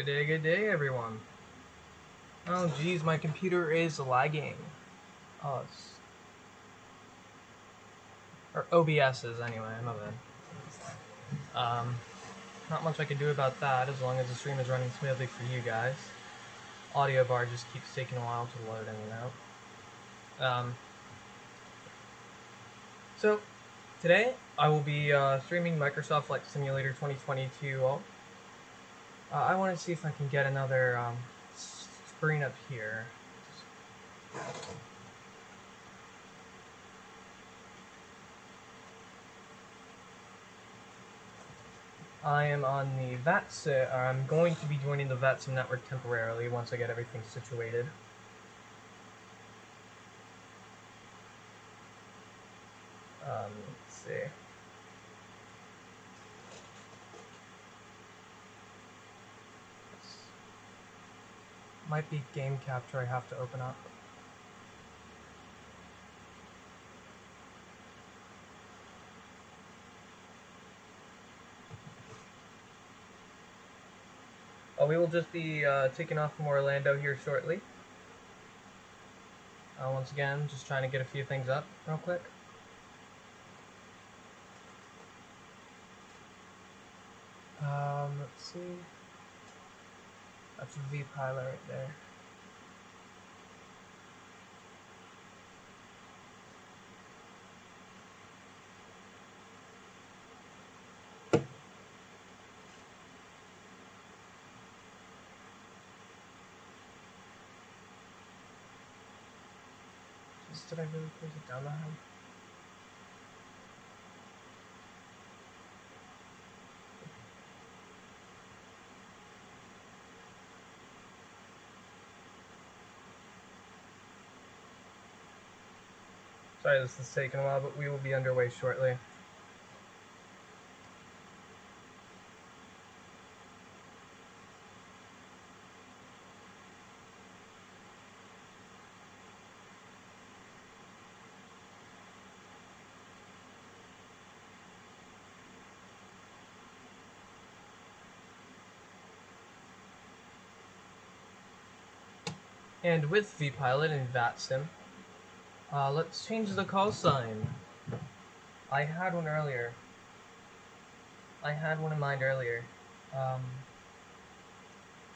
Good day, everyone. Oh, geez, my computer is lagging. Oh, or OBS's anyway. My bad. Not much I can do about that as long as the stream is running smoothly for you guys. Audio bar just keeps taking a while to load in and out. So today I will be streaming Microsoft Flight Simulator 2020 to you all. I want to see if I can get another screen up here. I am on the VATSIM. I'm going to be joining the VATSIM network temporarily once I get everything situated. Let's see. Might be game capture I have to open up. We will just be taking off from Orlando here shortly. Once again, just trying to get a few things up real quick. Let's see. That's a V-pilot right there. Did I really close it down that high? Sorry, this is taking a while, but we will be underway shortly. And with V-pilot and VATSIM, let's change the call sign. I had one earlier. I had one in mind earlier.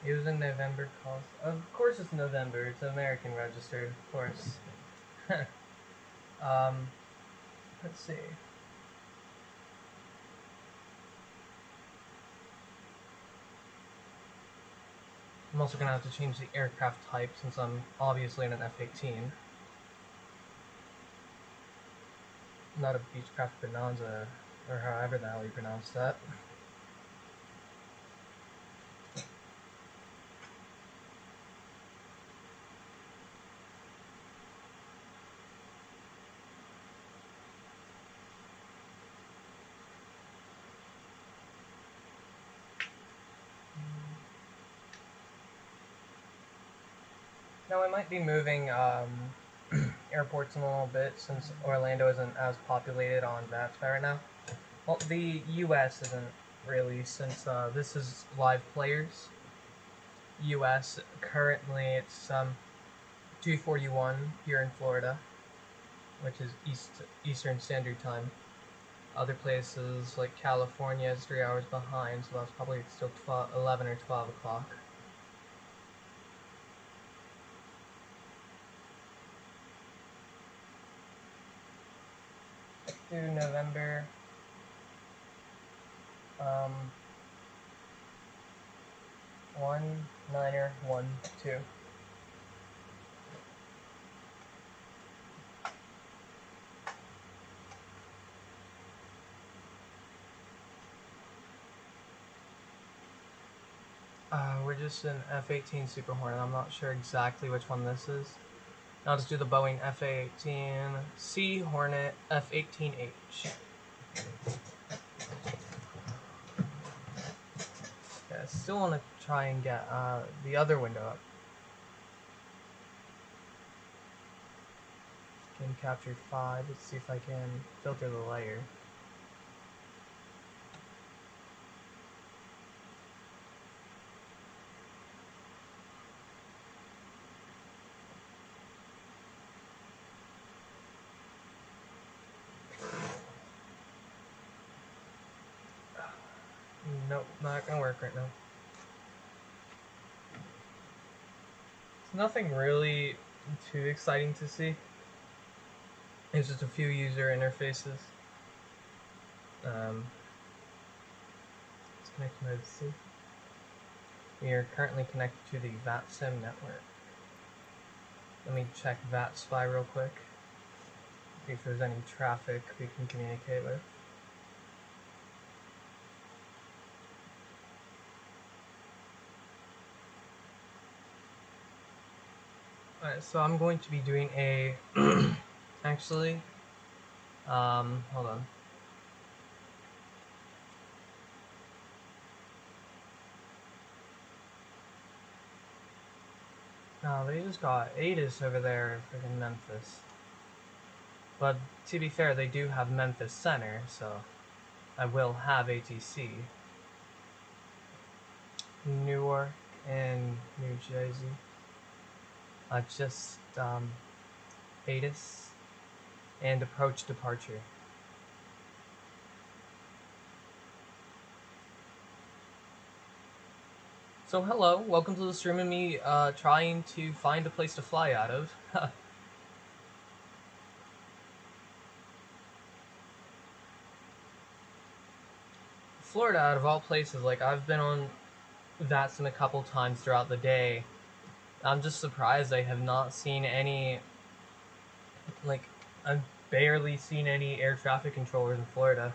It was in November call. Of course it's November. It's American registered, of course. Let's see. I'm also gonna have to change the aircraft type since I'm obviously in an F-18. Not a Beechcraft Bonanza, or however the hell you pronounce that. Now I might be moving airports in a little bit since Orlando isn't as populated on VATS right now. Well, the U.S. isn't really, since this is live players. U.S. currently it's 2:41 here in Florida, which is Eastern Standard Time. Other places like California is 3 hours behind, so that's probably still 11 or 12 o'clock. Through November. 1912. We're just an F-18 Super Hornet. I'm not sure exactly which one this is. I'll just do the Boeing F-18 C Hornet F-18H. Yeah, I still want to try and get the other window up. Game capture 5. Let's see if I can filter the layer. Nope, not gonna work right now. It's nothing really too exciting to see. It's just a few user interfaces. Let's connect mode C. We are currently connected to the VATSIM network. Let me check VATSpy real quick. See if there's any traffic we can communicate with. Alright, so I'm going to be doing a actually hold on. No, they just got ATIS over there in freaking Memphis. But to be fair, they do have Memphis Center, so I will have ATC. Newark and New Jersey. Just ATIS and approach departure. So hello, welcome to the stream of me trying to find a place to fly out of. Florida, out of all places, like I've been on VATSIM a couple times throughout the day. I'm just surprised I have not seen any, like, I've barely seen any air traffic controllers in Florida.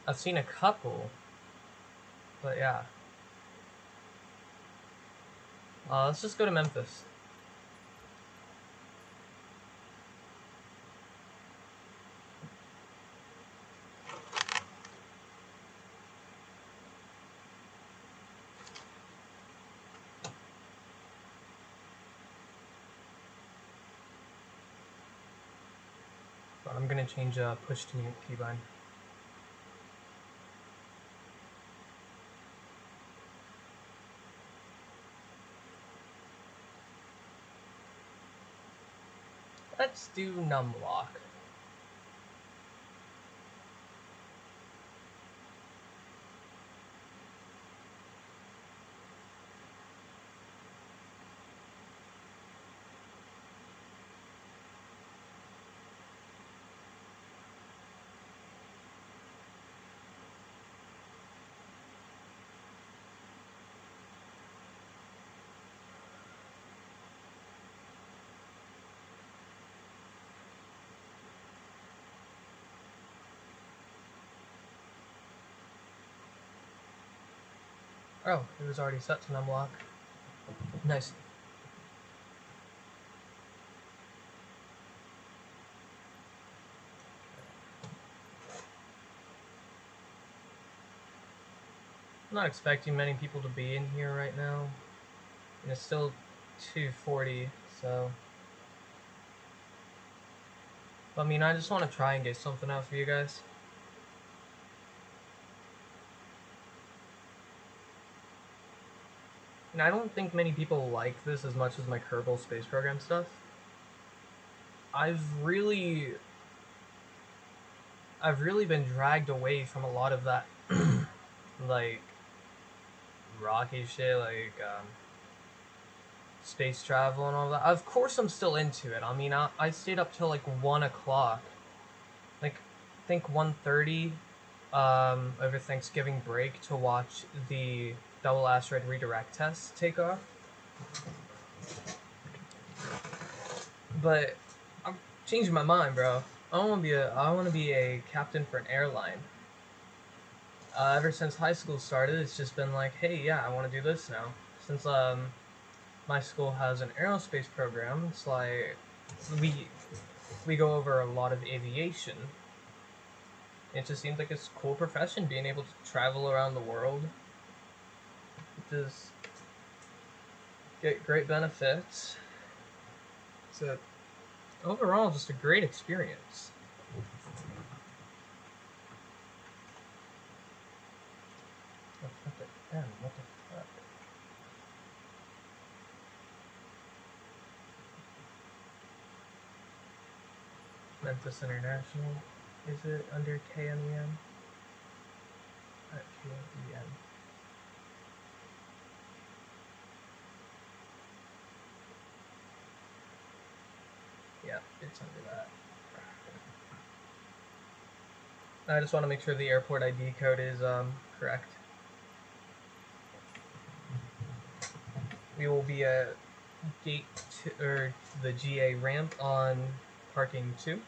I've seen a couple, but yeah. Let's just go to Memphis. But I'm gonna change push to mute keybind. Let's do numlock. Oh, it was already set to numlock. Nice. I'm not expecting many people to be in here right now. And it's still 2:40, so. I mean, I just want to try and get something out for you guys. And I don't think many people like this as much as my Kerbal Space Program stuff. I've really been dragged away from a lot of that, like, rocky shit, like, space travel and all that. Of course I'm still into it. I mean, I stayed up till, like, 1 o'clock. Like, I think 1:30, over Thanksgiving break to watch the double asteroid redirect test take off. But I'm changing my mind, bro. I want to be a captain for an airline. Ever since high school started, it's just been like, hey, yeah, I want to do this now. Since my school has an aerospace program, it's like we go over a lot of aviation. It just seems like it's a cool profession, being able to travel around the world. Just get great benefits. So overall, just a great experience. What the fuck? Memphis International. Is it under KMEM? K-E-N. Yeah, it's under that. I just want to make sure the airport ID code is correct. We will be at gate or the GA ramp on parking 2.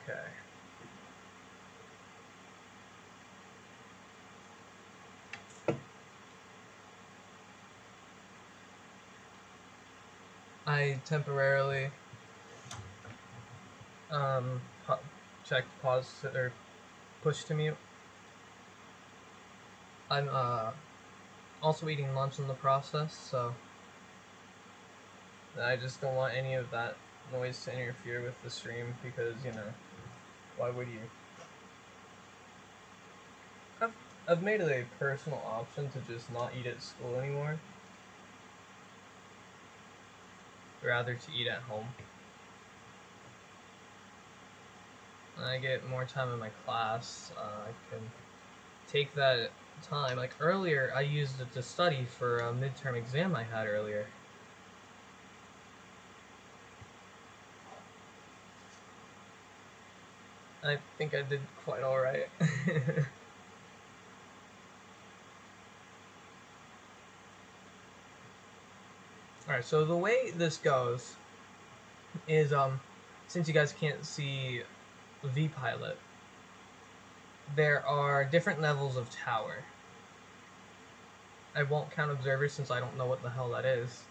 Okay. I temporarily checked pause or push to mute. I'm also eating lunch in the process, so I just don't want any of that noise to interfere with the stream because, you know, why would you? I've made it a personal option to just not eat at school anymore. Rather to eat at home. I get more time in my class. I can take that time. Like earlier, I used it to study for a midterm exam I had earlier. I think I did quite alright. Alright, so the way this goes is, since you guys can't see VPilot, there are different levels of tower. I won't count observers since I don't know what the hell that is.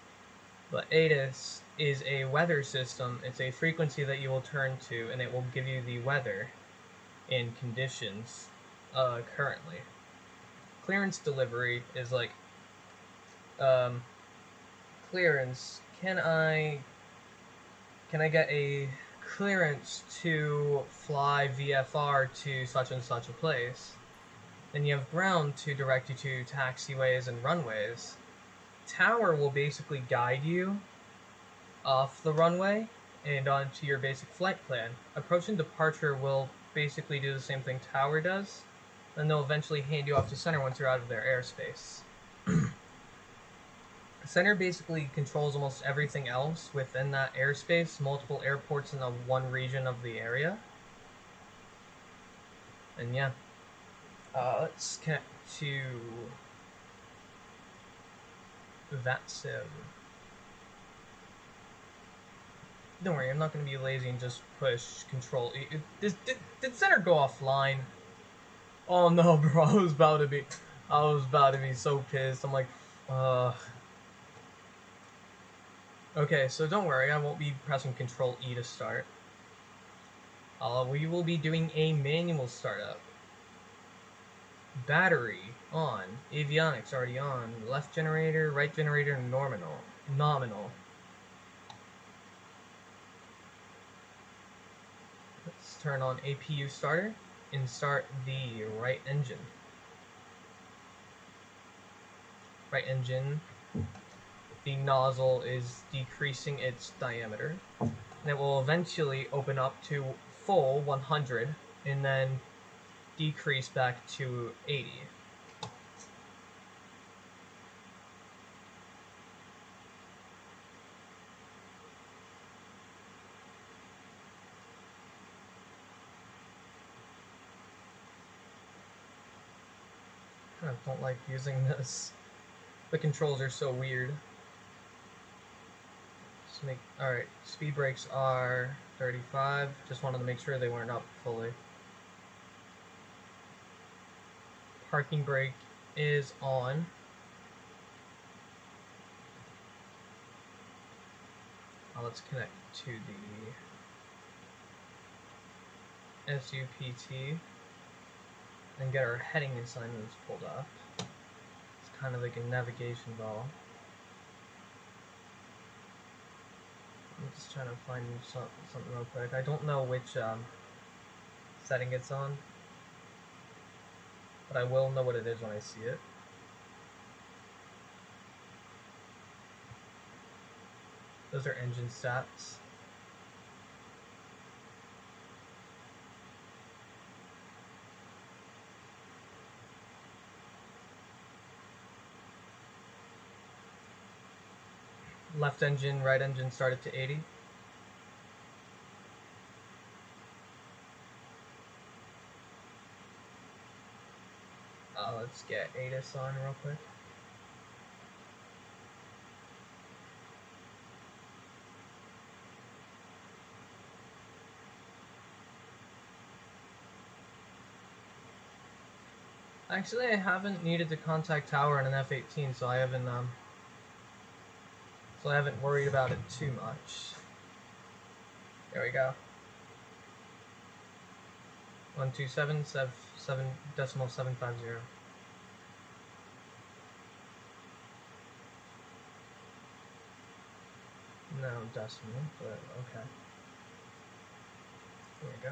But ATIS is a weather system. It's a frequency that you will turn to, and it will give you the weather in conditions currently. Clearance delivery is like, clearance, can I get a clearance to fly VFR to such and such a place? Then you have ground to direct you to taxiways and runways. Tower will basically guide you off the runway and onto your basic flight plan. Approach and departure will basically do the same thing Tower does, and they'll eventually hand you off to center once you're out of their airspace. Center basically controls almost everything else within that airspace, multiple airports in the one region of the area. And yeah, let's connect to that sim. Don't worry, I'm not going to be lazy and just push control. Did center go offline? Oh no, bro, I was about to be so pissed. I'm like, okay, so don't worry, I won't be pressing Control E to start. We will be doing a manual startup. Battery on, avionics already on, left generator, right generator, nominal. Let's turn on APU starter and start the right engine. Right engine, the nozzle is decreasing its diameter, and it will eventually open up to full 100 and then decrease back to 80. I don't like using this. The controls are so weird. Alright, speed brakes are 35. Just wanted to make sure they weren't up fully. Parking brake is on. Now let's connect to the SUPT and get our heading assignments pulled up. It's kind of like a navigation ball. I'm just trying to find something real quick. I don't know which setting it's on. But I will know what it is when I see it. Those are engine stats. Left engine, right engine started to 80. Let's get ATIS on real quick. Actually, I haven't needed to contact tower in an F-18, so I haven't worried about it too much. There we go. 127.750. No decimal, but okay. There we go.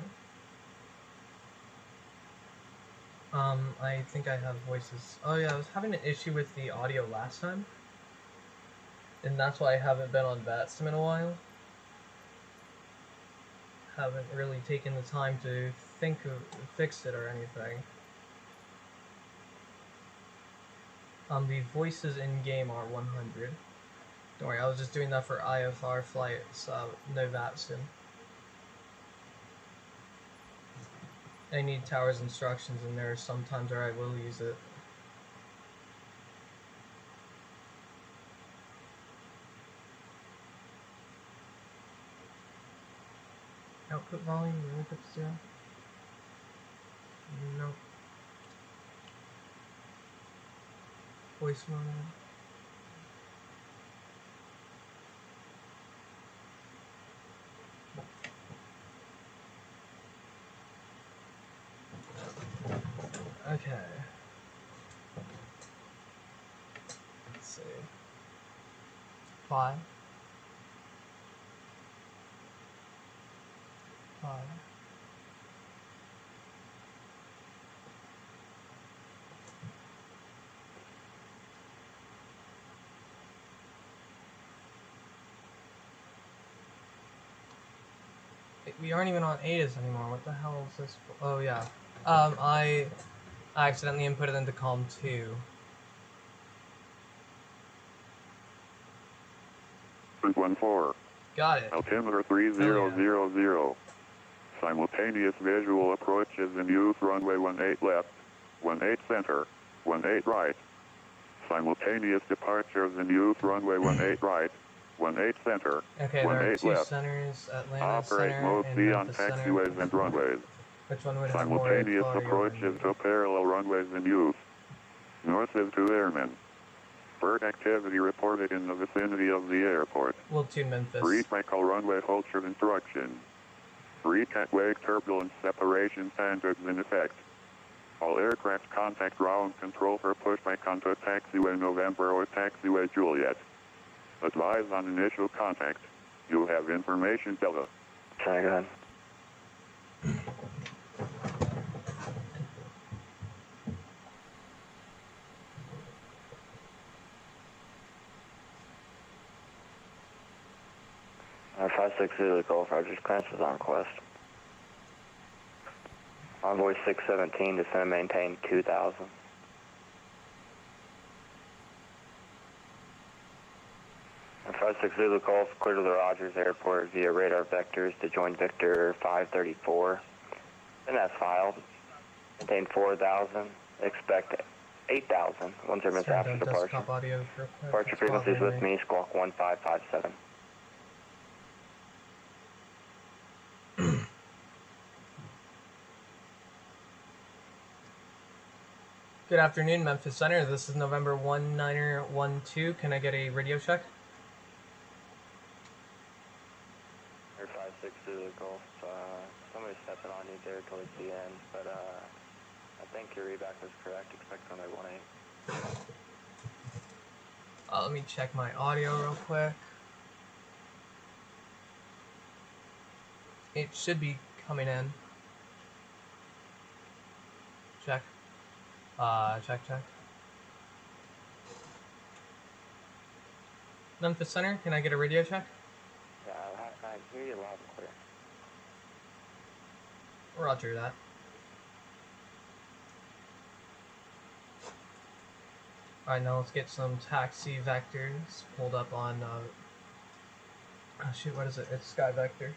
I think I have voices. Oh yeah, I was having an issue with the audio last time. And that's why I haven't been on VATSIM in a while. Haven't really taken the time to think of fix it or anything. The voices in game are 100. Don't worry, I was just doing that for IFR flights, no VATSIM. I need tower's instructions in there sometimes, or I will use it. Output volume, really put to 0? No. Voice mode. Okay. Let's see. 5. 5. We aren't even on ATIS anymore. What the hell is this? Oh yeah. I accidentally inputted into COM 2. 14. Got it. Altimeter 3000. Simultaneous visual approaches in use. Runway 18 left, 18 center, 18 right. Simultaneous departures in use. Runway 18 right, 18 center, Okay, there are 18 two left. centers, Atlanta Operate Center mode and C on Memphis Center. taxiways and runways. Which one would have more Simultaneous authority approaches over to me? parallel runways in use. North is 2 airmen. Bird activity reported in the vicinity of the airport. We'll tune Memphis. Pre-cycle runway culture instruction. Pre-cat-wake turbulence separation standards in effect. All aircraft contact ground control for pushback onto taxiway November or taxiway Juliet. Advise on initial contact. You have information Delta. Sorry, go ahead. Our 560 Golf Rogers clearance is on request. Envoy 617, descend and maintain 2000. Our 560 Golf, clear to the Rogers Airport via radar vectors to join Victor 534. And that's filed. Maintain 4000. Expect 8000. 1 minutes after departure. Audio Departure frequencies with me, squawk 1557. Good afternoon, Memphis Center. This is November 1912. Can I get a radio check? Air 560 Golf, somebody's stepping on you there towards the end, but I think your reback was correct. Expect runway 18. Let me check my audio real quick. It should be coming in. Check. Memphis Center, can I get a radio check? Yeah, I hear you loud and clear. Roger that. Alright, now let's get some taxi vectors pulled up on, oh shoot, what is it? It's Sky Vector.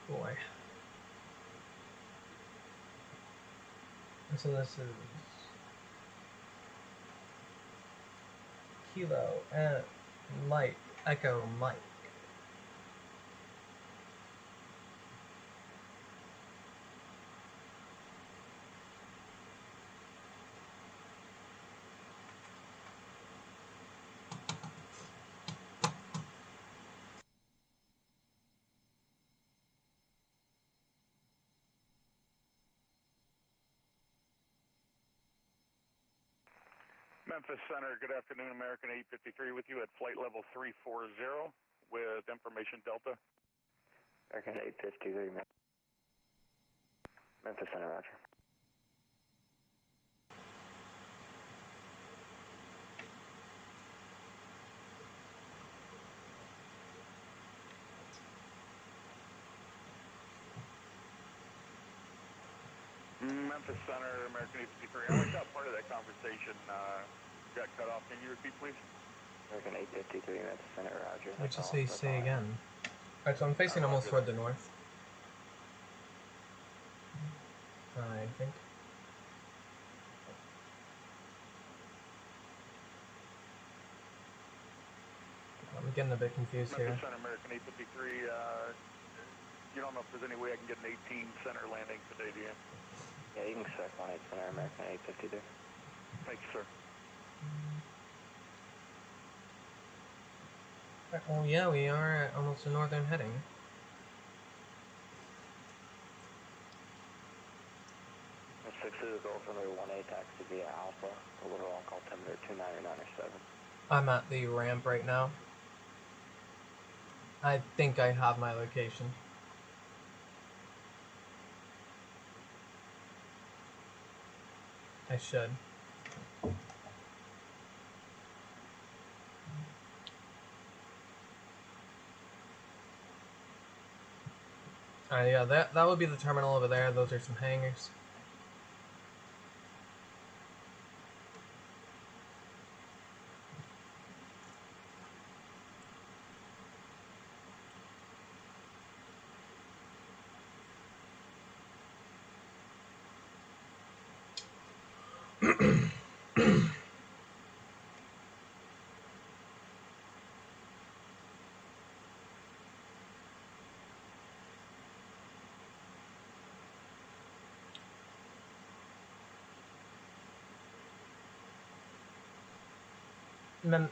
Boy. So this is Kilo and Mike, Echo Mike. Memphis Center, good afternoon, American 853 with you at flight level 340 with information Delta. American 853, Memphis Center, roger. Memphis Center, American 853. I only got part of that conversation. Got cut off. Can you repeat, please? American 853, Memphis Center, roger. What did you say again? Alright, so I'm facing almost toward the north. I think. I'm getting a bit confused Memphis here. Center, American 853. You don't know if there's any way I can get an 18 center landing today, do you? Yeah, you can select 18 Center, American 853. Thank you, sir. Well, yeah, we are at almost a northern heading. That's 6 to the Gulf runway 18, taxi via Alpha, orbital on call altimeter 29907. I'm at the ramp right now. I think I have my location. I should. Alright, yeah, that would be the terminal over there. Those are some hangars.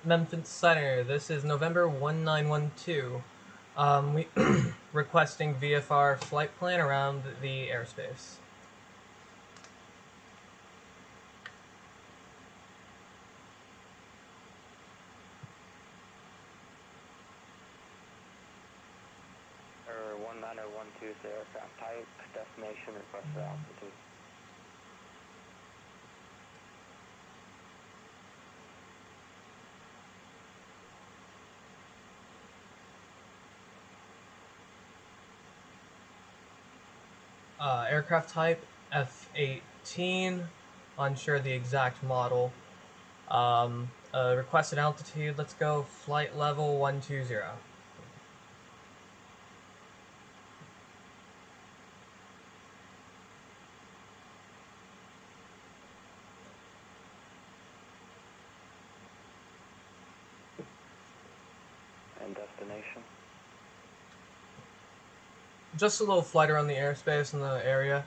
Memphis Center, this is November 1912. We requesting VFR flight plan around the airspace. Or 19012 is the aircraft type, destination, requested altitude. Aircraft type F-18, unsure the exact model. Requested altitude, let's go flight level 120. And destination. Just a little flight around the airspace in the area.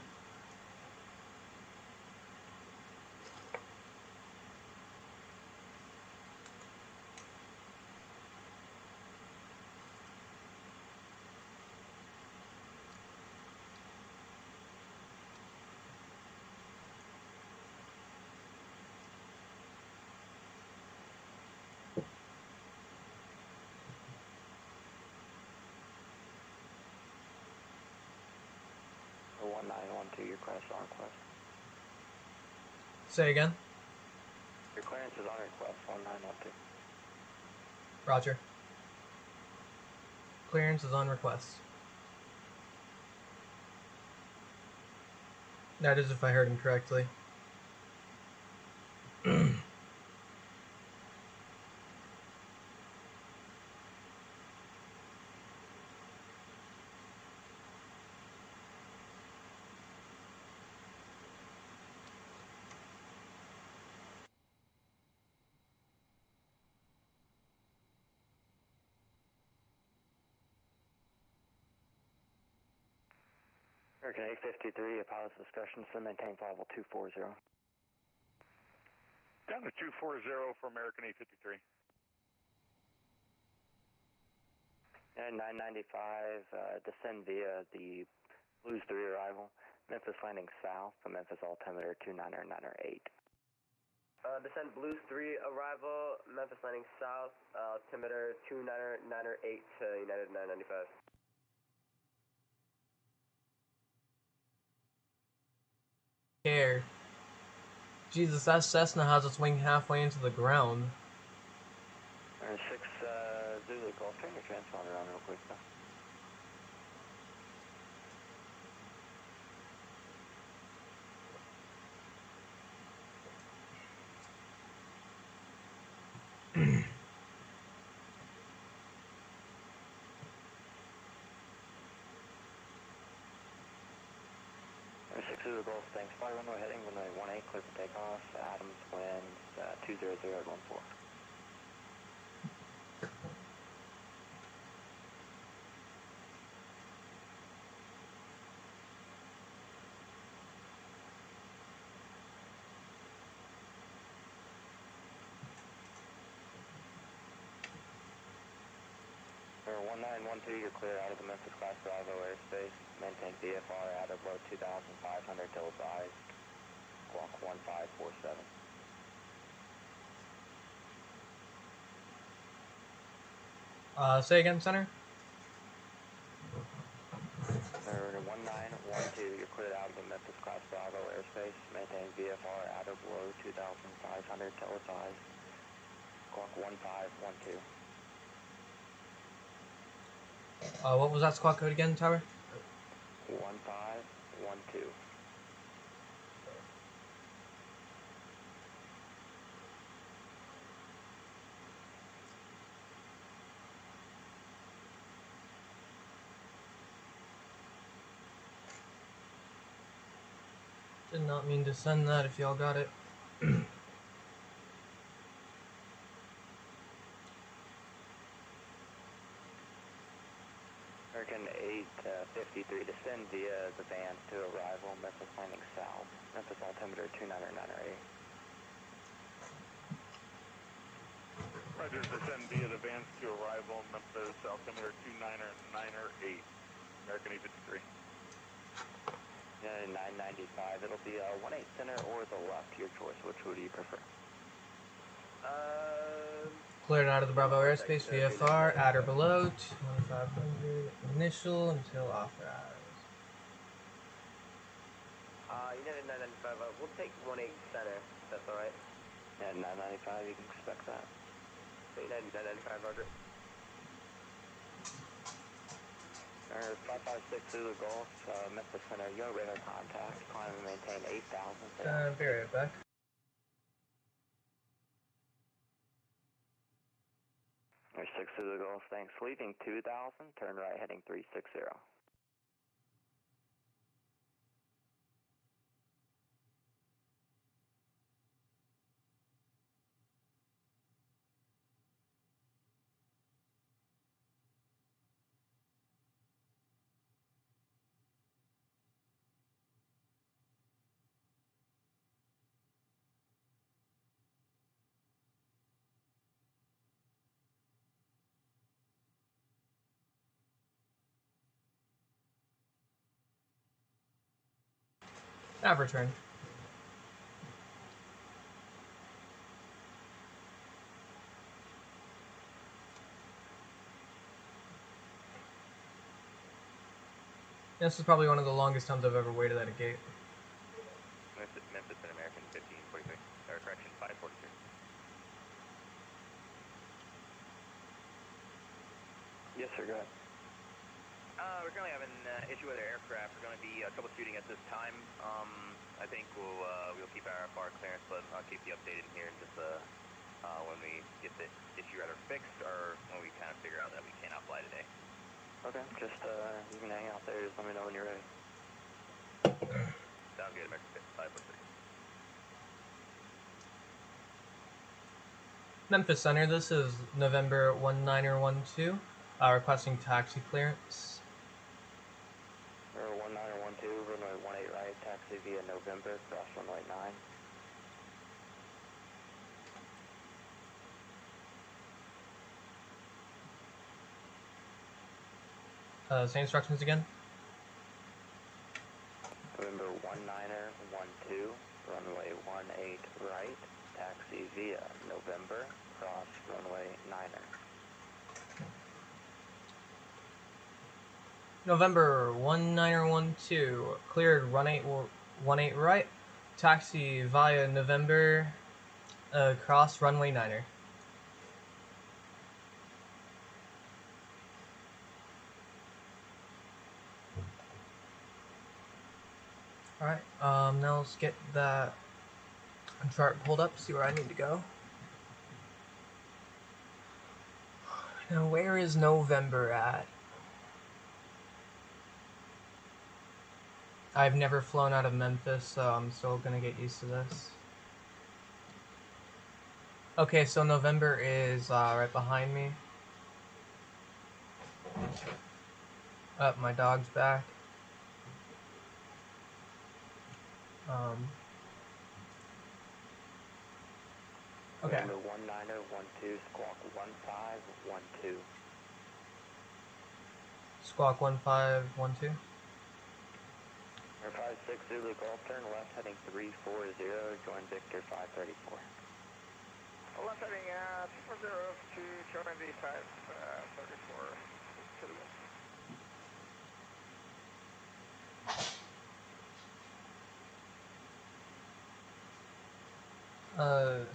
1912, your crash on request. Say again. Your clearance is on request, 1912. Roger. Clearance is on request. That is if I heard him correctly. American 853, a pilot's discussion, so maintain flight level 240. Down to 240 for American 853. And 995, descend via the Blues 3 arrival. Memphis landing south, Memphis altimeter 29908. Descend Blues 3 arrival, Memphis landing south, altimeter 29908 to United 995. Care. Jesus, that Cessna has its wing halfway into the ground. 6 Zulu, Golf, turn your transponder on real quick though. Six Zulu Golf, thanks. Fly runway heading, runway 18, clear for takeoff. Adams winds 200 at 14. For 1912, you're clear out of the Memphis Class Bravo airspace. Maintain VFR at or below 2,500 till advised. Squawk 1547. Say again, Center? For 1912, you're cleared out of the Memphis Class Bravo airspace. Maintain VFR at or below 2,500 till advised. Squawk 1512. What was that squawk code again, Tower? 1512. Did not mean to send that if y'all got it. American 853, descend via the van to arrival, Memphis landing south. Memphis altimeter 29908. Roger, descend via the vans to arrival, Memphis altimeter 29908. American 853. Yeah, 995, it'll be 18 center or the left, your choice. Which would you prefer? Cleared out of the Bravo airspace, VFR, at or below, 2500, initial until authorized. United 995, we'll take 18 center, if that's alright. Yeah, 995, you can expect that. United 995, roger. 556 Zulu Golf, Memphis Center, your radar contact, climb and maintain 8,000. Be right back. There's 6 Zulu Golf, thanks. Leaving 2,000, turn right heading 360. Have returned. This is probably one of the longest times I've ever waited at a gate. Memphis and American 1543, or correction, 543. Yes, sir, go ahead. We're currently having an issue with our aircraft. We're going to be troubleshooting at this time. I think we'll keep our FR clearance, but I'll keep you updated here in just when we get the issue either fixed or when we kind of figure out that we cannot fly today. Okay, just you can hang out there. Just let me know when you're ready. Sounds good, American 543. Memphis Center, this is November 1912, requesting taxi clearance. 1912, runway 18 right, taxi via November, cross runway 9. Same instructions again. November 1912, runway 18 right, taxi via November, cross runway 9. November 1912, cleared run 18 right, taxi via November, cross runway 9. Alright, now let's get that chart pulled up, see where I need to go. Now, where is November at? I've never flown out of Memphis, so I'm still gonna get used to this. Okay, so November is right behind me. Up, my dog's back. Okay. November 1912, squawk 1512. Squawk 1512. Air 56 Zulu Golf, turn left heading 340, join Victor 534. Left heading 340 to join the 534 to the west.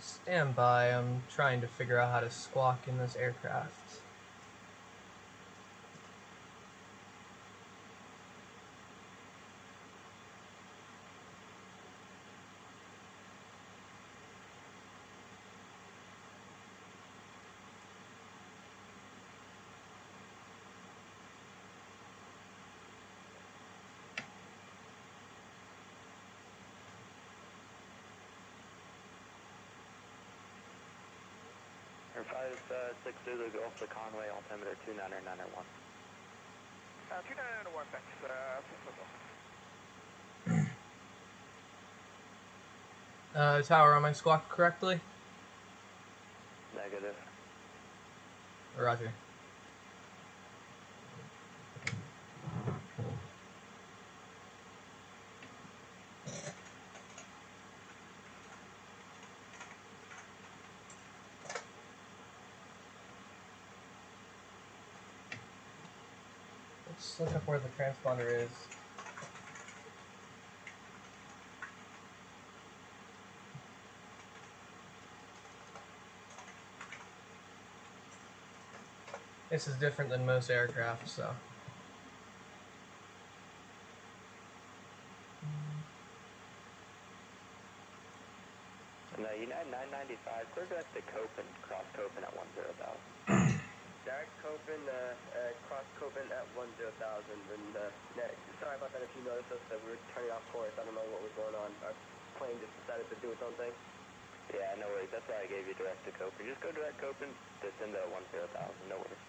Stand by. I'm trying to figure out how to squawk in this aircraft. Air 56 Zulu Golf to Conway, altimeter 29991. 29991, thanks. Tower, am I squawked correctly? Negative. Roger. Let's look up where the transponder is. This is different than most aircraft, so. No, United 995, clear direct to Copen, cross Copen at 10,000. Direct Copen, cross Copen at 10,000. And sorry about that if you noticed us that we were turning off course. I don't know what was going on. Our plane just decided to do its own thing. Yeah, no worries. That's why I gave you direct to Copen. Just go direct Copen, descend at 10,000. No worries.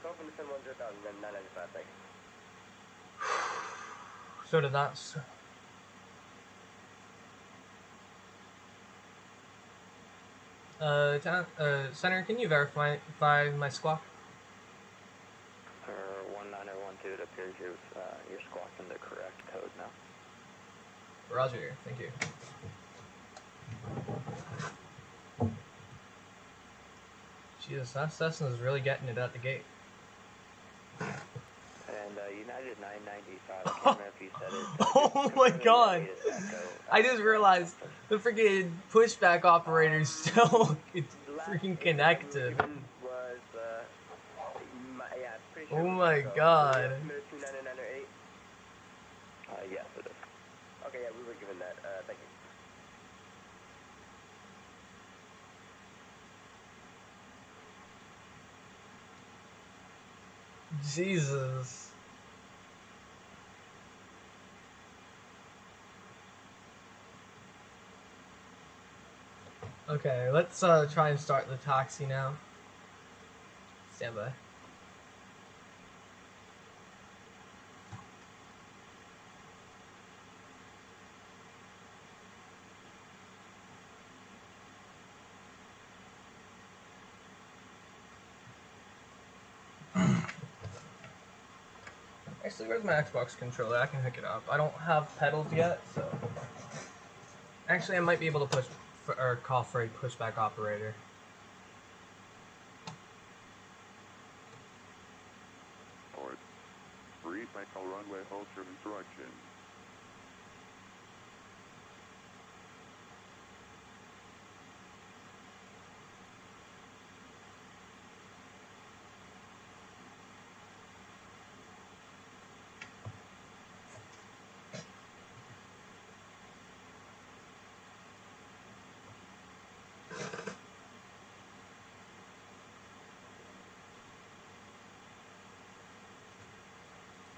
Copen descend 10,000, then 995, thanks. So did that. Center, can you verify my squawk? 1912, it appears you're squawking the correct code now. Roger, thank you. Jesus, that Cessna is really getting it at the gate. And United United 995. I can't remember if you said it. Oh my god! I just realized the freaking pushback operator still it's freaking connected. Was, yeah, pretty sure Oh it was my so. god. Were you submitted 29908? Yes, it is. Okay, yeah, we were given that. Thank you. Jesus. Okay, let's try and start the taxi now. Stand by. Actually, where's my Xbox controller? I can hook it up. I don't have pedals yet, so... Actually, I might be able to push or call for a pushback operator. Port. Read cycle runway hold your instruction.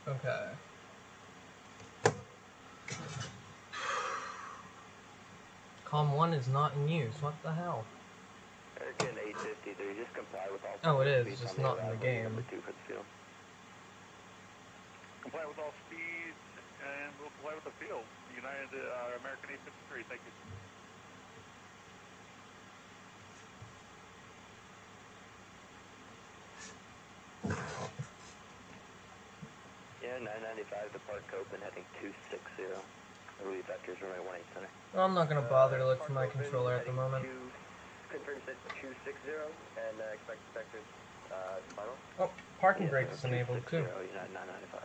Okay. COM 1 is not in use. What the hell? American 853, just comply with all. Oh, it is. It's just not in the game. Number 2 for the field. Comply with all speeds, and we'll comply with the field. United American 853, thank you. Yeah, 995 depart Copen heading 260. I believe vectors runway 18 center. Well, I'm not gonna bother to look for my controller at the moment. Confirm set 260 and expect vectors final. Oh, parking brake is enabled too. United 995.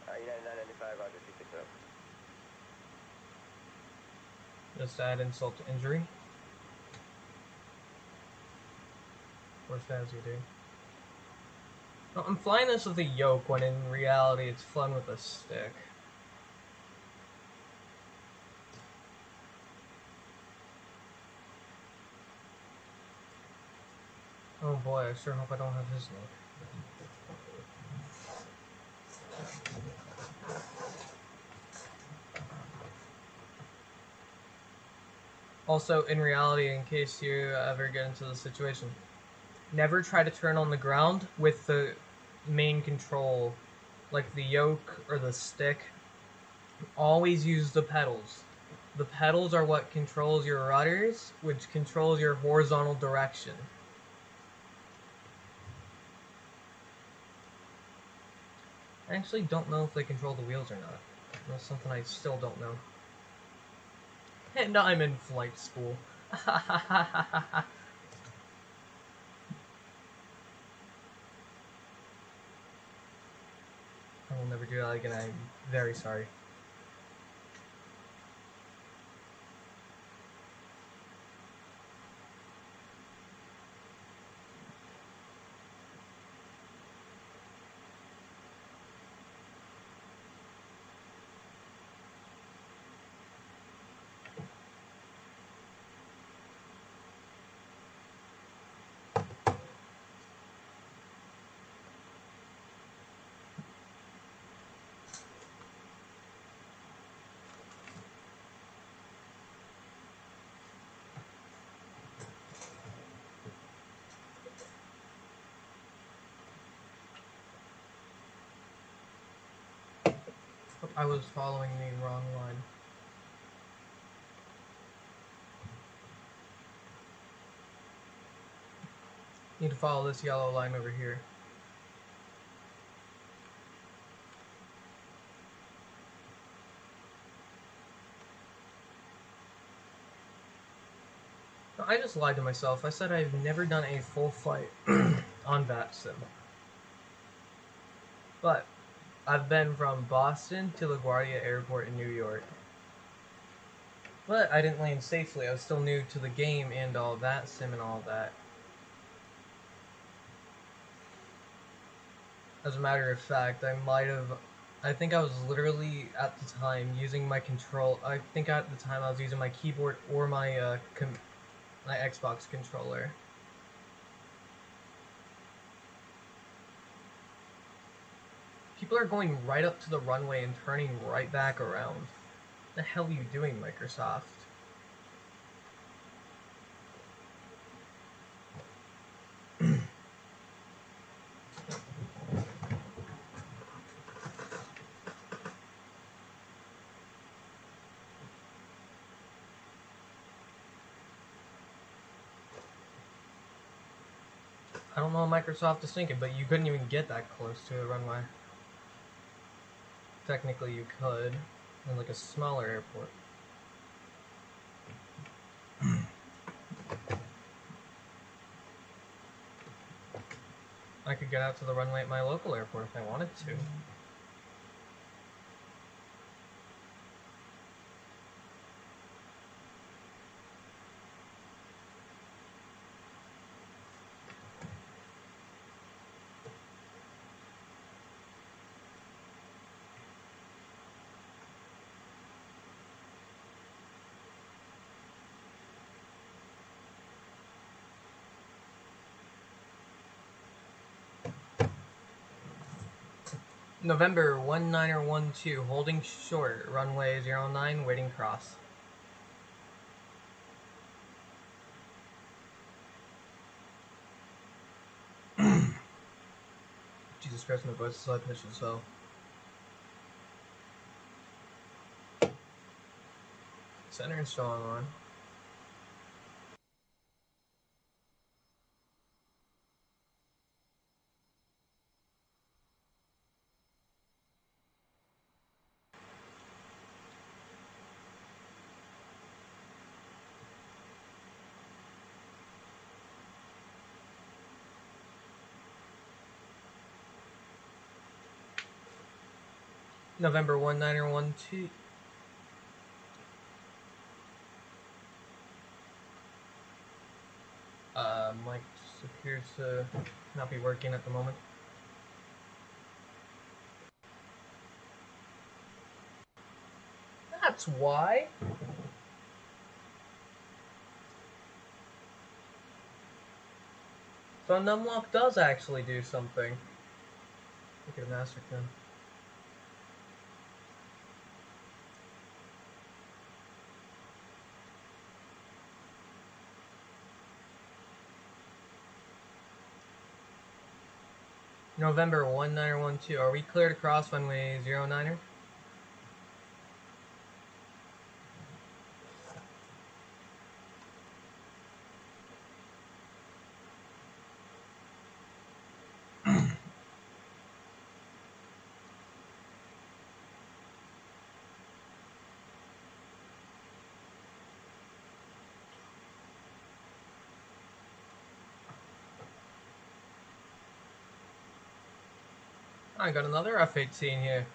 United 995, Roger 260. Just add insult to injury. Worst as you do. No, I'm flying this with a yoke when in reality it's flown with a stick. Oh boy, I sure hope I don't have his luck. Also, in reality, in case you ever get into the situation, never try to turn on the ground with the main control, like the yoke or the stick. Always use the pedals. The pedals are what controls your rudders, which controls your horizontal direction. I actually don't know if they control the wheels or not. That's something I still don't know. And I'm in flight school. I will never do that again. I'm very sorry. I was following the wrong line. Need to follow this yellow line over here. No, I just lied to myself. I said I've never done a full flight on VATSIM. But I've been from Boston to LaGuardia Airport in New York. But I didn't land safely. I was still new to the game and all that, sim and all that. As a matter of fact, I think I was literally at the time using my control. I think at the time I was using my keyboard or my my Xbox controller. People are going right up to the runway and turning right back around. What the hell are you doing, Microsoft? I don't know what Microsoft is thinking, but you couldn't even get that close to the runway. Technically you could, in like a smaller airport. I could get out to the runway at my local airport if I wanted to. November 1912, holding short, runway 09, waiting cross. Jesus Christ, my voice is so pitched as well. Center and still on. November 1912. Mic just appears to not be working at the moment. That's why. So numlock does actually do something. Look at a master then. November 1912. Are we cleared across runway 09er? I got another F-18 here.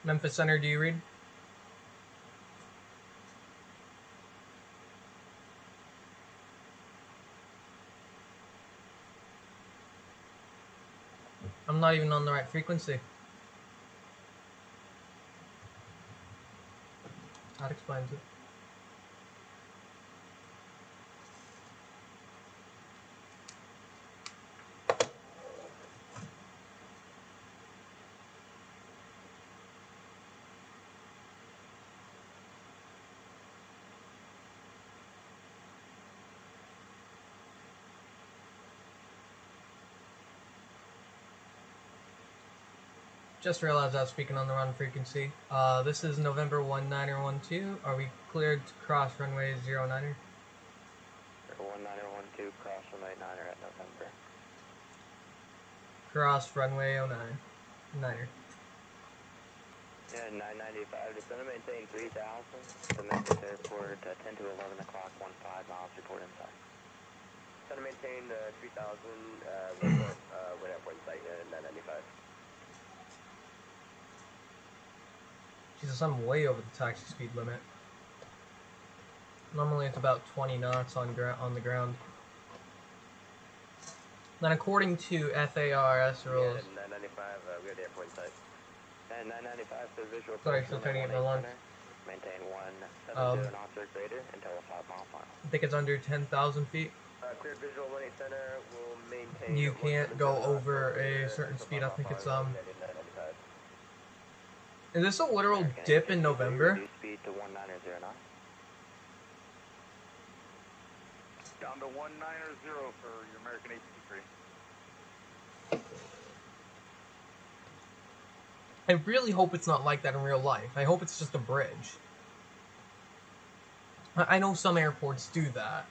Memphis Center, do you read? I'm not even on the right frequency. That explains it. Just realized I was speaking on the wrong frequency. This is November 1912. Are we cleared to cross runway 09er? 1912, cross runway 9er at November. Cross runway 09. Niner. Yeah, 995, descend and maintain 3,000 to Memphis Airport, 10 to 11 o'clock, 15 miles, report inside. Trying to maintain 3,000, report, wind airport in sight, 995. Jesus, I'm way over the taxi speed limit. Normally it's about 20 knots on the ground. Then according to FARS rules... Yeah, 995, we have the airport in sight. And 995 to visual Sorry, approach, still runway trying to get my 18 lunch. center. Maintain 170 knots or greater until a 5-mile final. I think it's under 10,000 feet. Clear visual 18 center, will maintain... You can't 170 go knots over a certain until speed. I 5 think mile it's final, United 995. Is this a literal American dip in 853, November? reduce speed to 1909. Down to 190 for your American 853. I really hope it's not like that in real life. I hope it's just a bridge. I know some airports do that.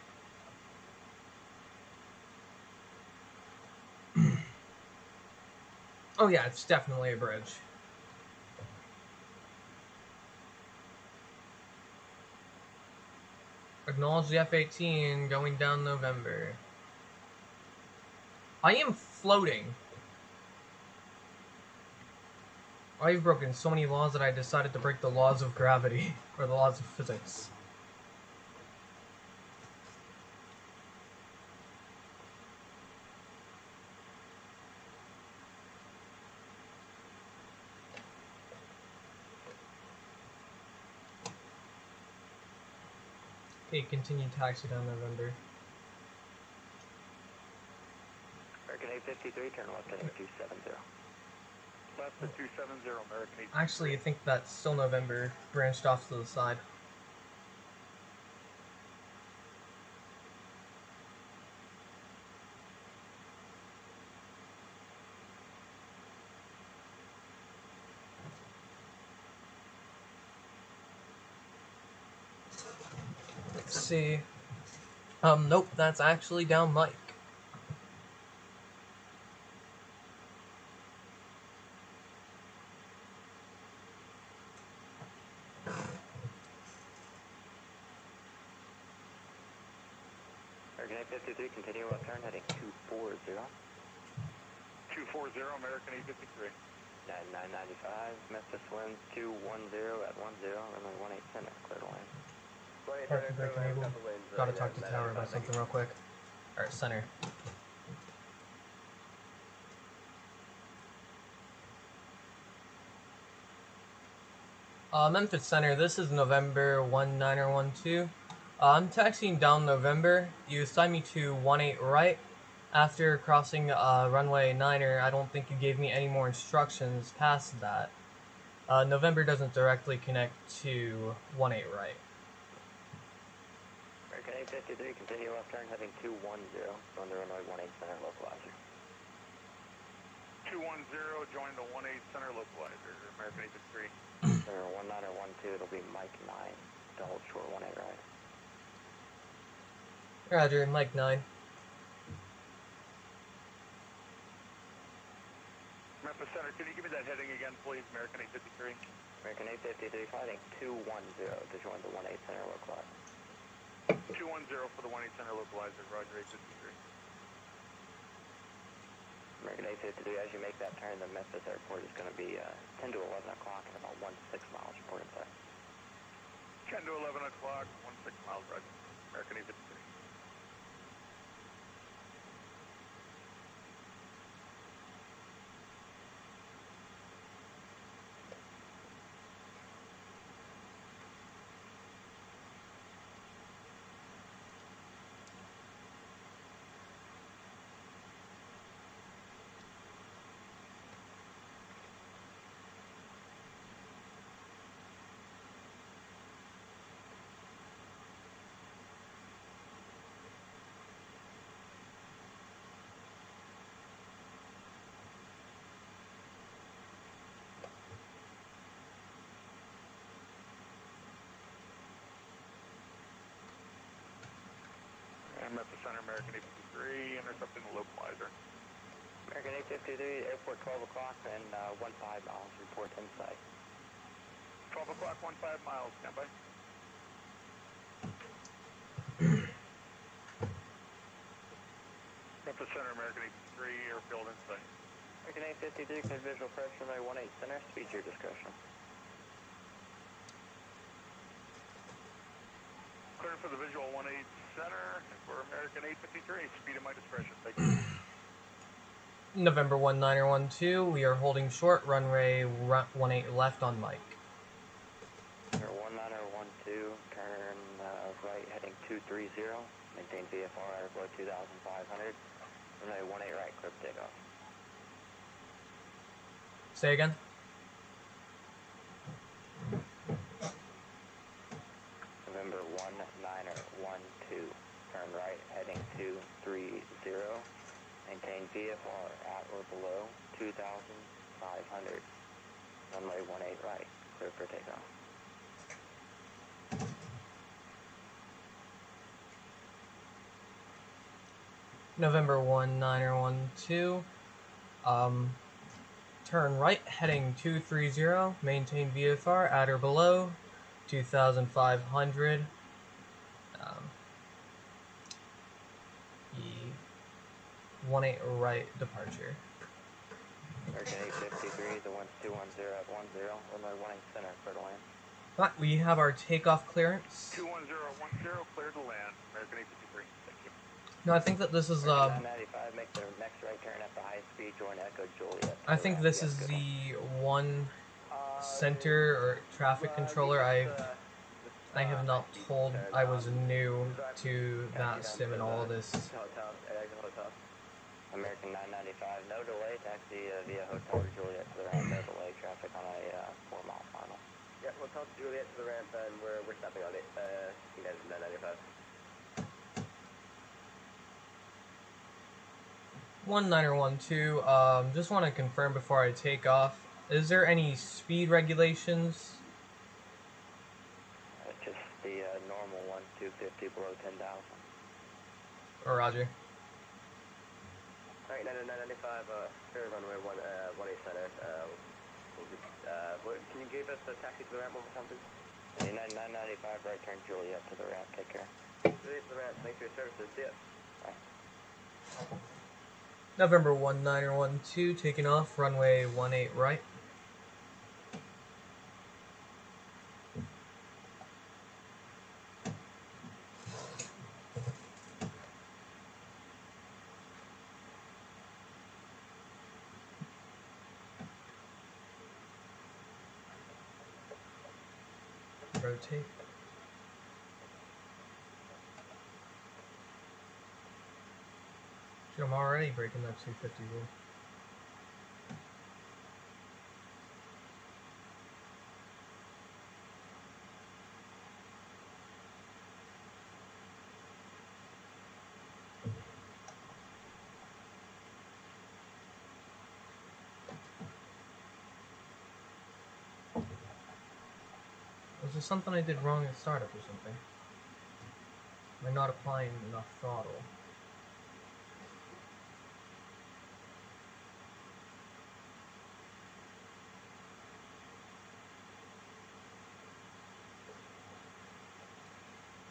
Oh yeah, it's definitely a bridge. Acknowledge the F-18 going down November. I am floating. I've broken so many laws that I decided to break the laws of gravity, or the laws of physics. Okay, continue taxi down November. American 853, turn left heading 270. Left to 270, American 853. Actually, I think that's still November, branched off to the side. Let's see. Nope, that's actually down Mike. American 853, continue left turn heading 240. 240, American 853. 995, Memphis winds 210 at 10, runway 18 center, clear to land. 18 Parking center, brake clear land, enabled. got the winds. Gotta talk to Tower about something real quick. Alright, center. Memphis Center, this is November 1912. I'm taxiing down November. You assigned me to 18 right. After crossing runway 9er, I don't think you gave me any more instructions past that. November doesn't directly connect to 18 right. American 853, continue left turn heading 210, on the runway 18 center localizer. 210, join the 18 center localizer, American 853. Center 19 or 12, it'll be Mike 9 to hold short 18 right. Roger, Mike 9. Memphis Center, can you give me that heading again, please, American 853? American 853, fighting 210 to join the 18 center localizer. 210 for the 18 center localizer, Roger 853. American 853, as you make that turn, the Memphis airport is going to be 10 to 11 o'clock and about 16 miles report inside. 10 to 11 o'clock, 16 miles, Roger. American 853. Memphis Center, American 853, intercepting the localizer. American 853, airport 12 o'clock and 15 miles, report inside. 12 o'clock, 15 miles, stand by. Memphis Center, American 83, airfield in sight. American 853, can visual approach runway 18 center, speed your discretion. Clear for the visual 18 center for American 853, speed at my discretion, thank you. November 1912, we are holding short, runway 18 left on Mike. 1912, turn right heading 230, maintain VFR airflow 2,500, runway 18 right, clear for takeoff. Say again? November 1912, turn right heading 230, maintain VFR at or below 2,500, runway 18 right, clear for takeoff. November 1912, turn right heading 230, maintain VFR at or below 2,500. E18 right departure. American 853, the wind's 210 at 10, runway 18 center, clear to land. Right, we have our takeoff clearance. 21010, clear to land, American 853, thank you. No, I think that this is 995, make the next right turn at the high speed, join Echo Juliet. I think this is the one center or traffic controller I have not told. I was new to that sim and all this. American 995, no delay, taxi via Hotel Juliet to the ramp, no delay, traffic on a 4-mile final. Yeah, Hotel Juliet to the ramp, and we're stopping on it, United 995. 1912, just want to confirm before I take off, is there any speed regulations? Just the normal one, 250 below 10,000. Roger. Alright, 995, clear runway 18 center. Can you give us a taxi to the ramp one more time, please? 995, right turn Juliet to the ramp, take care. Juliet to the ramp, thanks for your services, see ya. Bye. November 1912, taking off, runway 18 right. Rotate. Shoot, I'm already breaking that 250 rule. Was there something I did wrong at startup or something? Am I not applying enough throttle?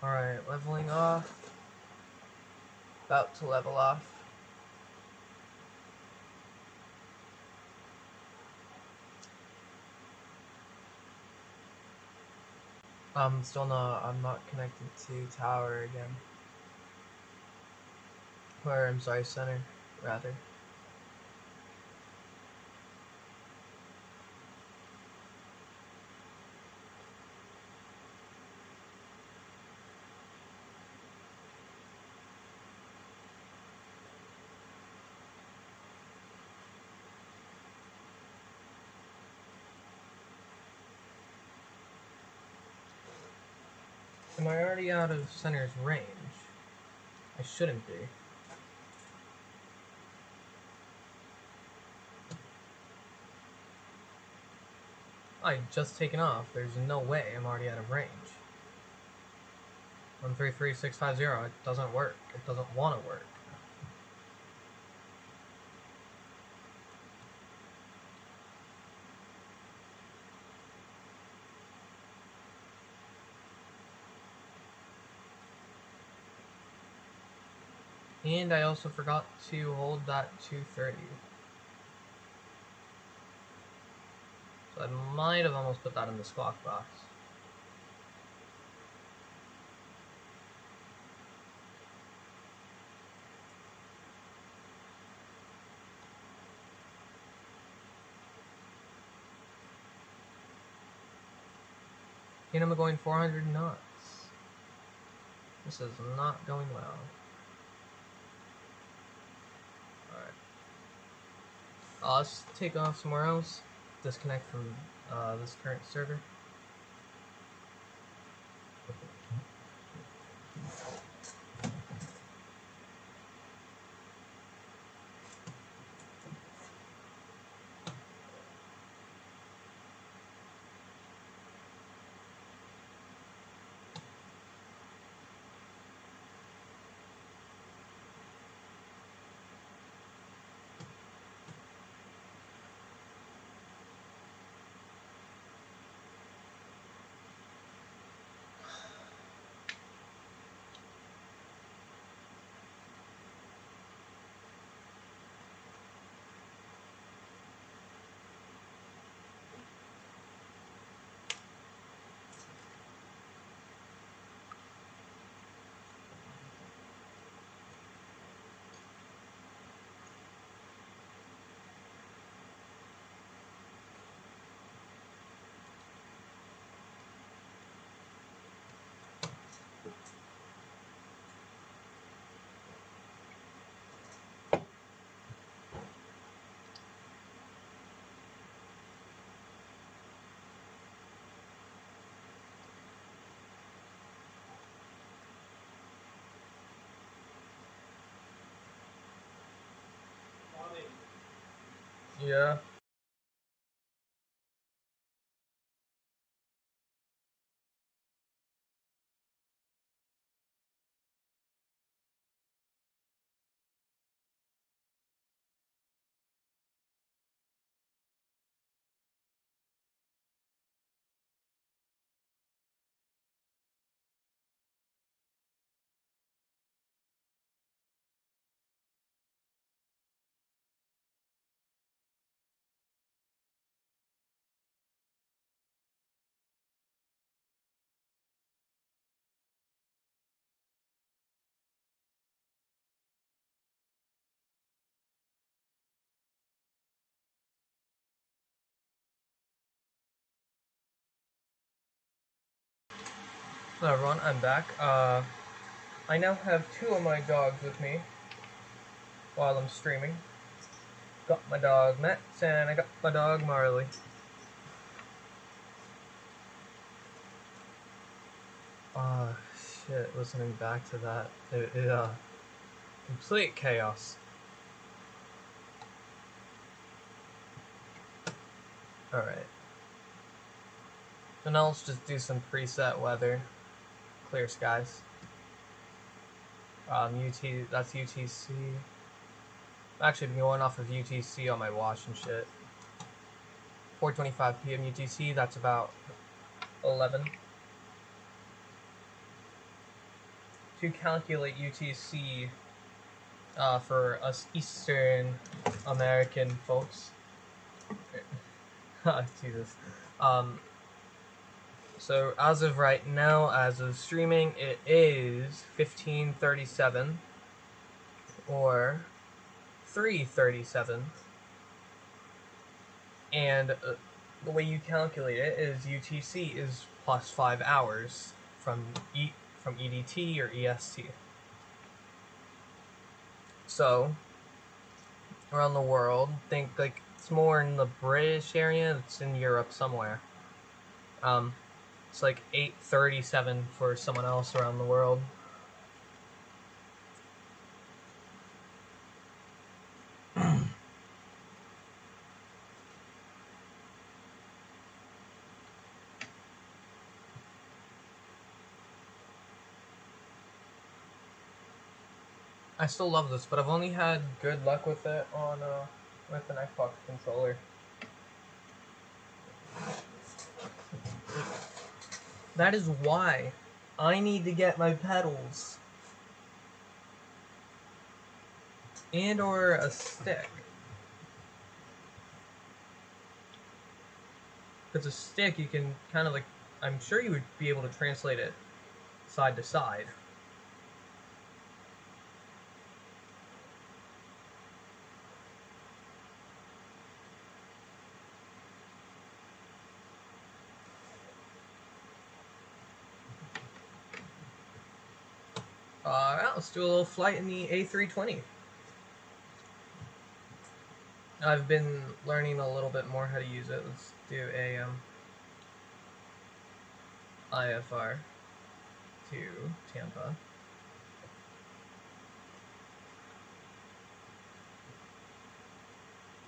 Alright, leveling off. About to level off. Still not, I'm not connected to tower again. Or, I'm sorry, center, rather. Am I already out of center's range? I shouldn't be. I just taken off. There's no way I'm already out of range. 133650. It doesn't work. It doesn't want to work. And I also forgot to hold that 230. So I might have almost put that in the squawk box. And I'm going 400 knots. This is not going well. Alright. Let's take off somewhere else. Disconnect from this current server. Yeah. Hello everyone, I'm back. I now have 2 of my dogs with me while I'm streaming. Got my dog Max and I got my dog Marley. Oh shit, listening back to that, complete chaos. Alright. So now let's just do some preset weather. Clear skies. That's UTC. I'm actually been going off of UTC on my watch and shit. 4:25 p.m. UTC, that's about 11. To calculate UTC for us Eastern American folks. Jesus. So as of right now, as of streaming, it is 15:37 or 3:37, and the way you calculate it is UTC is plus 5 hours from EDT or EST. So around the world, think like it's more in the British area. It's in Europe somewhere. It's like 8:37 for someone else around the world. I still love this, but I've only had good luck with it on with an Xbox controller. That is why I need to get my pedals. and or a stick. Because a stick, you can kind of like, I'm sure you would be able to translate it side to side. Alright, let's do a little flight in the A320. I've been learning a little bit more how to use it. Let's do a IFR to Tampa.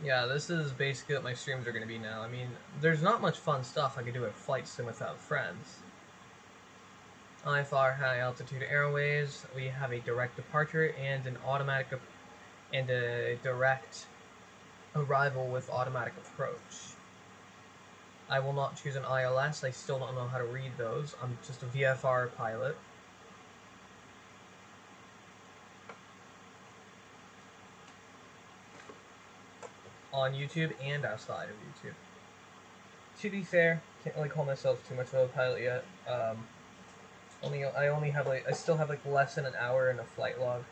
Yeah, this is basically what my streams are going to be now. I mean, there's not much fun stuff I could do at Flight Sim without friends. IFR high altitude airways. We have a direct departure and an automatic and a direct arrival with automatic approach. I will not choose an ILS. I still don't know how to read those. I'm just a VFR pilot. On YouTube and outside of YouTube. To be fair, can't really call myself too much of a pilot yet. I still have like less than an hour in a flight log.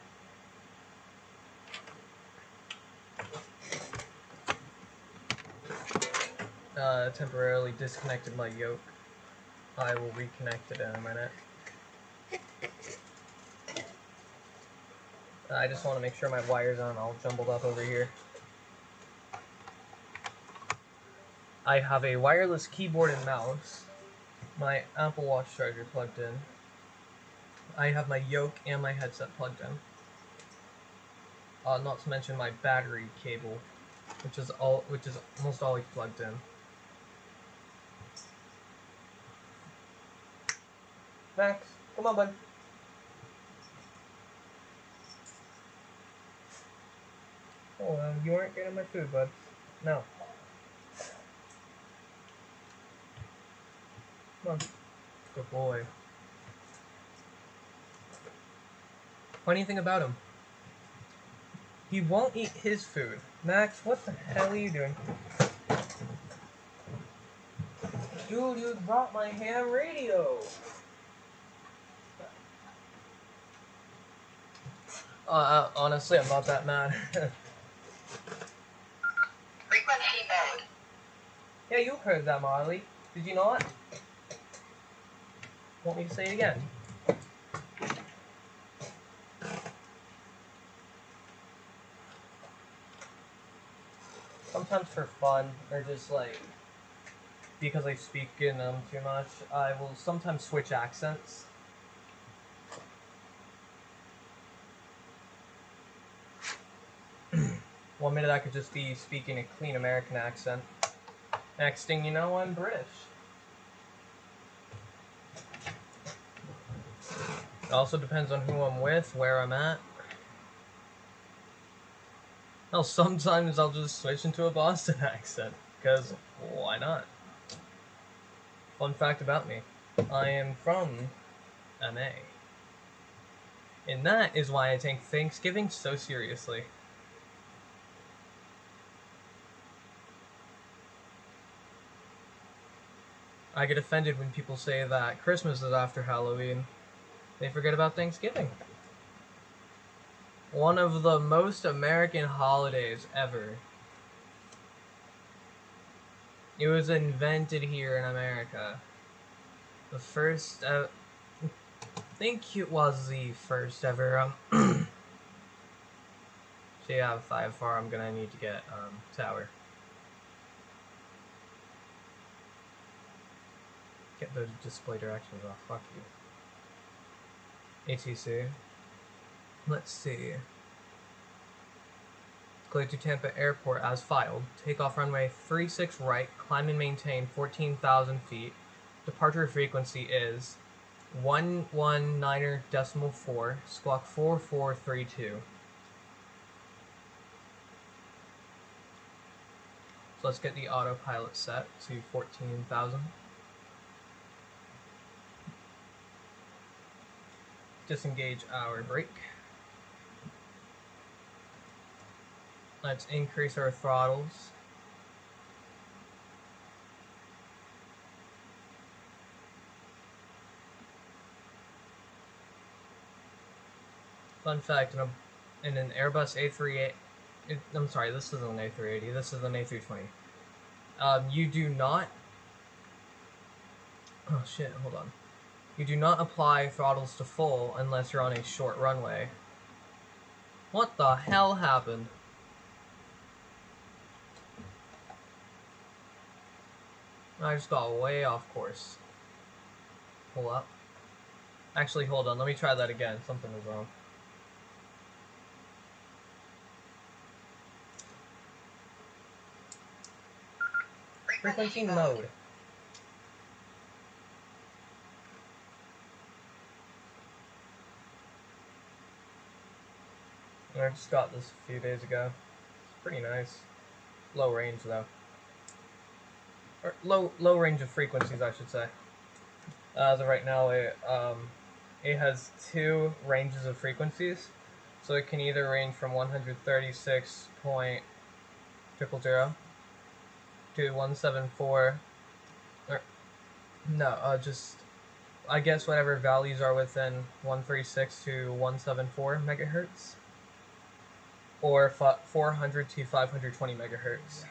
Temporarily disconnected my yoke. I will reconnect it in a minute. I just want to make sure my wires aren't all jumbled up over here. I have a wireless keyboard and mouse, my Apple Watch charger plugged in. I have my yoke and my headset plugged in. Not to mention my battery cable, which is almost always plugged in. Max, come on, bud. Oh, you aren't getting my food, bud. No. Come on. Good boy. Funny thing about him, he won't eat his food. Max, what the hell are you doing? Dude, you brought my ham radio. Honestly, I'm not that mad. Frequency mode. Yeah, you heard that, Marley. Did you not? Want me to say it again? Sometimes for fun, or just like because I speak in them too much, I will sometimes switch accents. One minute I could just be speaking a clean American accent. Next thing you know, I'm British. It also depends on who I'm with, where I'm at. Well, sometimes I'll just switch into a Boston accent, because why not? Fun fact about me, I am from MA. And that is why I take Thanksgiving so seriously. I get offended when people say that Christmas is after Halloween. They forget about Thanksgiving. One of the most American holidays ever. It was invented here in America. The first, I think it was the first ever, so yeah, 5-4, I'm gonna need to get, tower. Get those display directions off, fuck you. ATC. Let's see. Clear to Tampa Airport as filed. Takeoff runway 36 right, climb and maintain 14,000 feet. Departure frequency is 119.4, squawk 4432. So let's get the autopilot set to 14,000. Disengage our brake. Let's increase our throttles. Fun fact, in an Airbus A380, I'm sorry, this isn't an A380, this is an A320. You do not, oh shit, hold on. You do not apply throttles to full unless you're on a short runway. What the hell happened? I just got way off course. Pull up. Actually, hold on, let me try that again. Something was wrong. Frequency mode. I just got this a few days ago. It's pretty nice. Low range though. Or low range of frequencies, I should say. As of right now, it has 2 ranges of frequencies, so it can either range from 136.000 to 174, or no, just I guess whatever values are within 136 to 174 megahertz, or 400 to 520 megahertz.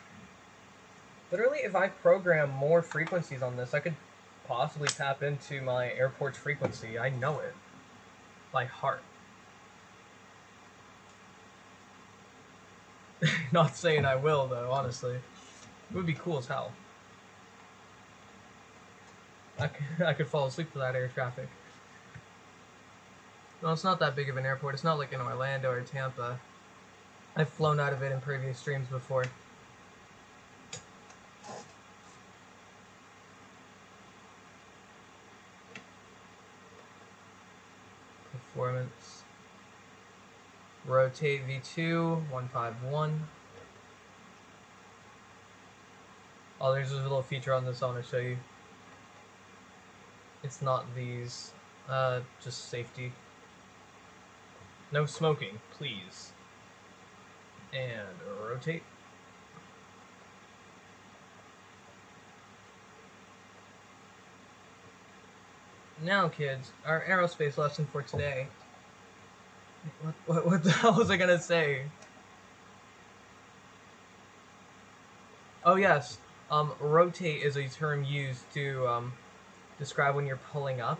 Literally, if I program more frequencies on this, I could possibly tap into my airport's frequency. I know it by heart. Not saying I will, though, honestly. It would be cool as hell. I could fall asleep to that air traffic. No, it's not that big of an airport. It's not like in Orlando or Tampa. I've flown out of it in previous streams before. Performance. Rotate V2, 151. Oh, there's a little feature on this I want to show you. It's not these. Just safety. No smoking, please. And rotate. Now, kids, our aerospace lesson for today. What the hell was I gonna say? Oh yes, rotate is a term used to describe when you're pulling up.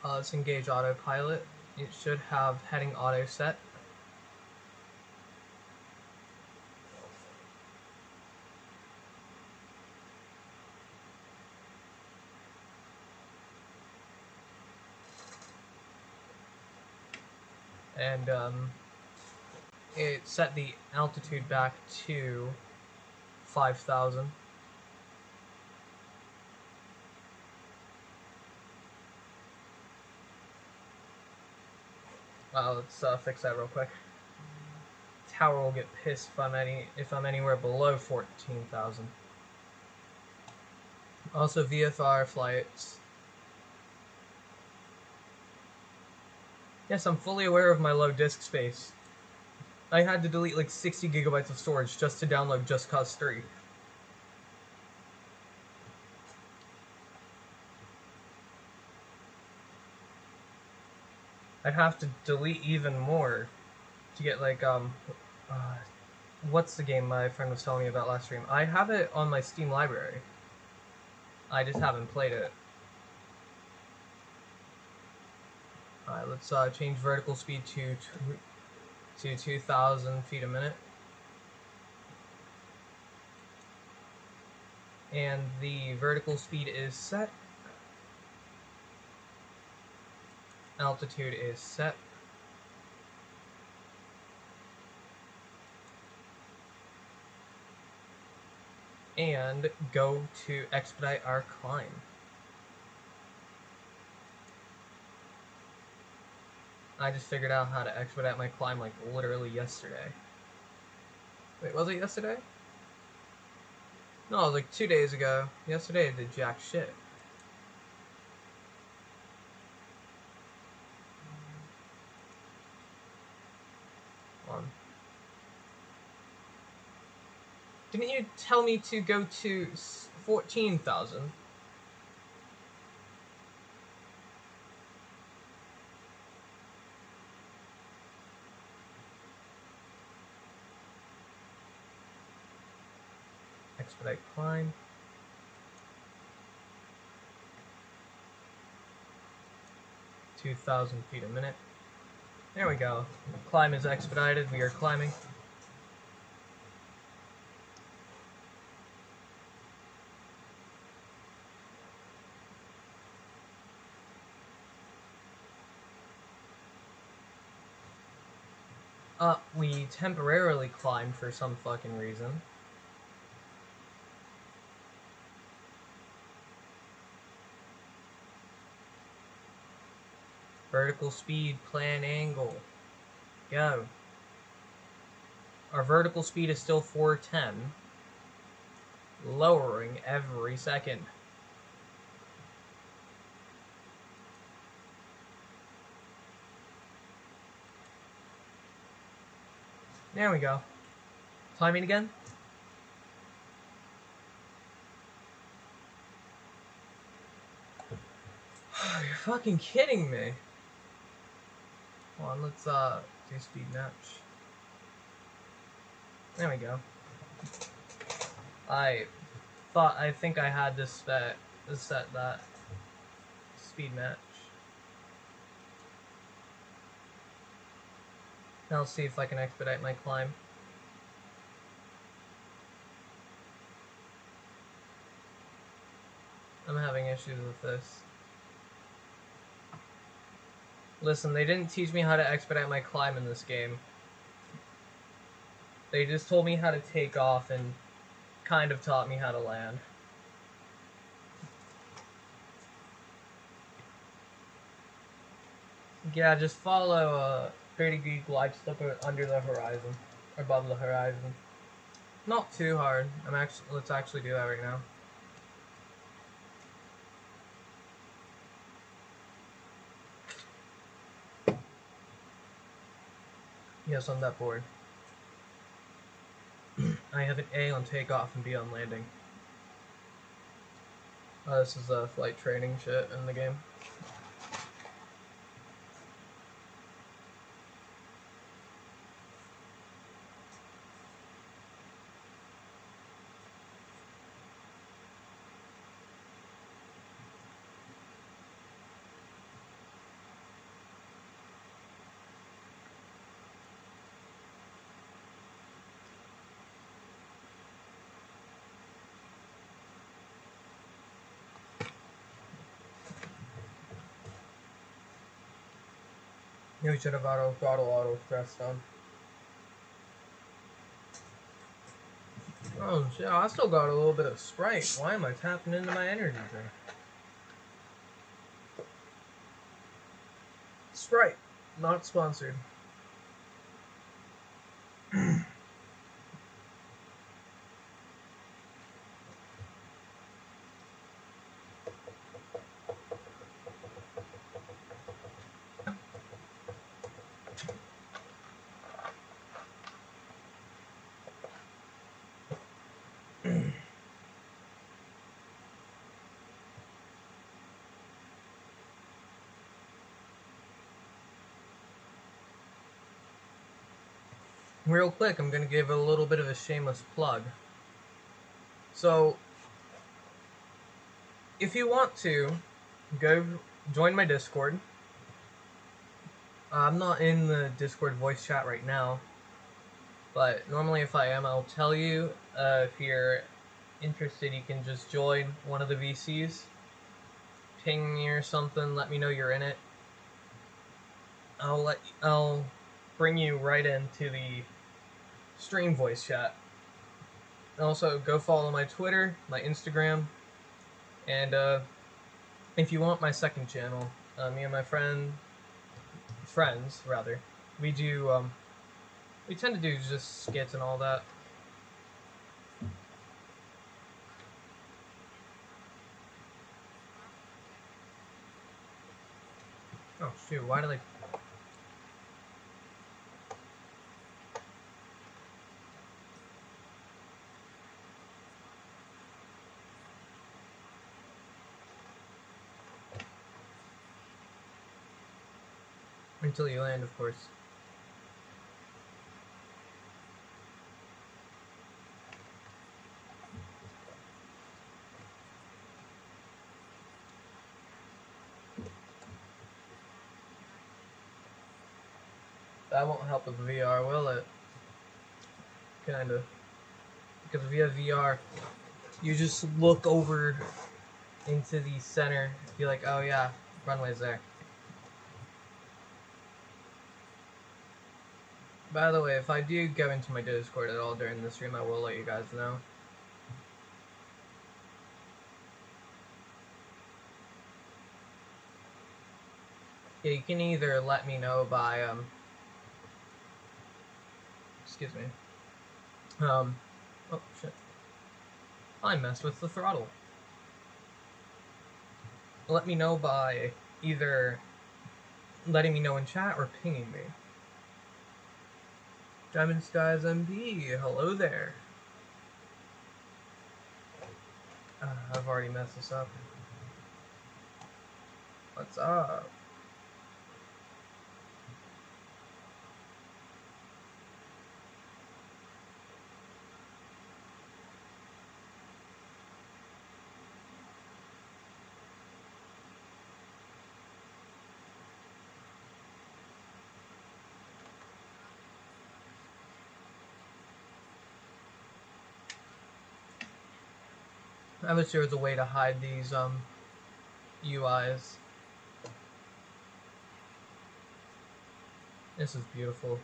Let's engage autopilot. It should have heading auto set. And it set the altitude back to 5,000. Let's fix that real quick. Tower will get pissed if I'm anywhere below 14,000. Also VFR flights. Yes, I'm fully aware of my low disk space. I had to delete like 60 gigabytes of storage just to download Just Cause 3. I'd have to delete even more to get like what's the game my friend was telling me about last stream? I have it on my Steam library. I just haven't played it. Alright, let's change vertical speed to 2,000 feet a minute. And the vertical speed is set. Altitude is set. And go to expedite our climb. I just figured out how to expedite my climb like literally yesterday. Wait, was it yesterday? No, it was like 2 days ago. Yesterday I did jack shit. Didn't you tell me to go to 14,000? Expedite climb. (2,000 feet a minute). There we go. Climb is expedited. We are climbing. We temporarily climbed for some fucking reason. Vertical speed, plan angle. Go. Our vertical speed is still 410. Lowering every second. There we go. Climbing again. You're fucking kidding me. Hold on, let's do speed match. There we go. I think I had this set that speed match. Now let's see if I can expedite my climb. I'm having issues with this. Listen, they didn't teach me how to expedite my climb in this game. They just told me how to take off and kind of taught me how to land. Yeah, just follow a pretty good glide slope under the horizon, above the horizon. Not too hard. Let's actually do that right now. Yes, I'm that bored. I have an A on takeoff and B on landing. This is flight training shit in the game. We should have auto thrust on. Oh shit, I still got a little bit of Sprite. Why am I tapping into my energy drink? Sprite, not sponsored. Real quick, I'm going to give a little bit of a shameless plug. So, if you want to, go join my Discord. I'm not in the Discord voice chat right now, but normally if I am, I'll tell you. If you're interested, you can just join one of the VCs. Ping me or something, let me know you're in it. I'll bring you right into the stream voice chat. Also, go follow my Twitter, my Instagram, and if you want my second channel, me and my friends, we do we tend to do just skits and all that. Oh shoot, why did I... Until you land, of course. That won't help with VR, will it? Kinda. Because if you have VR, you just look over into the center, be like, oh yeah, runway's there. By the way, if I do go into my Discord at all during the stream, I will let you guys know. Yeah, you can either let me know by, excuse me. Oh shit. I messed with the throttle. Let me know by either letting me know in chat or pinging me. Diamond Skies MD, hello there. I've already messed this up. What's up? I wish there was a way to hide these UIs. This is beautiful.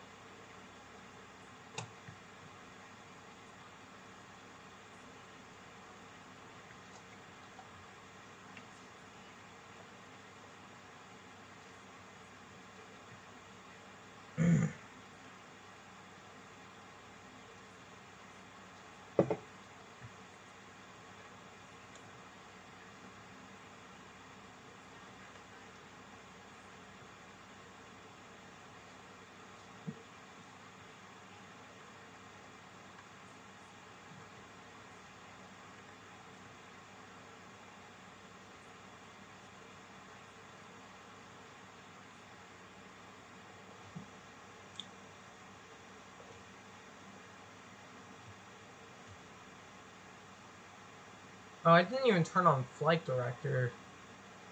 Oh, I didn't even turn on Flight Director.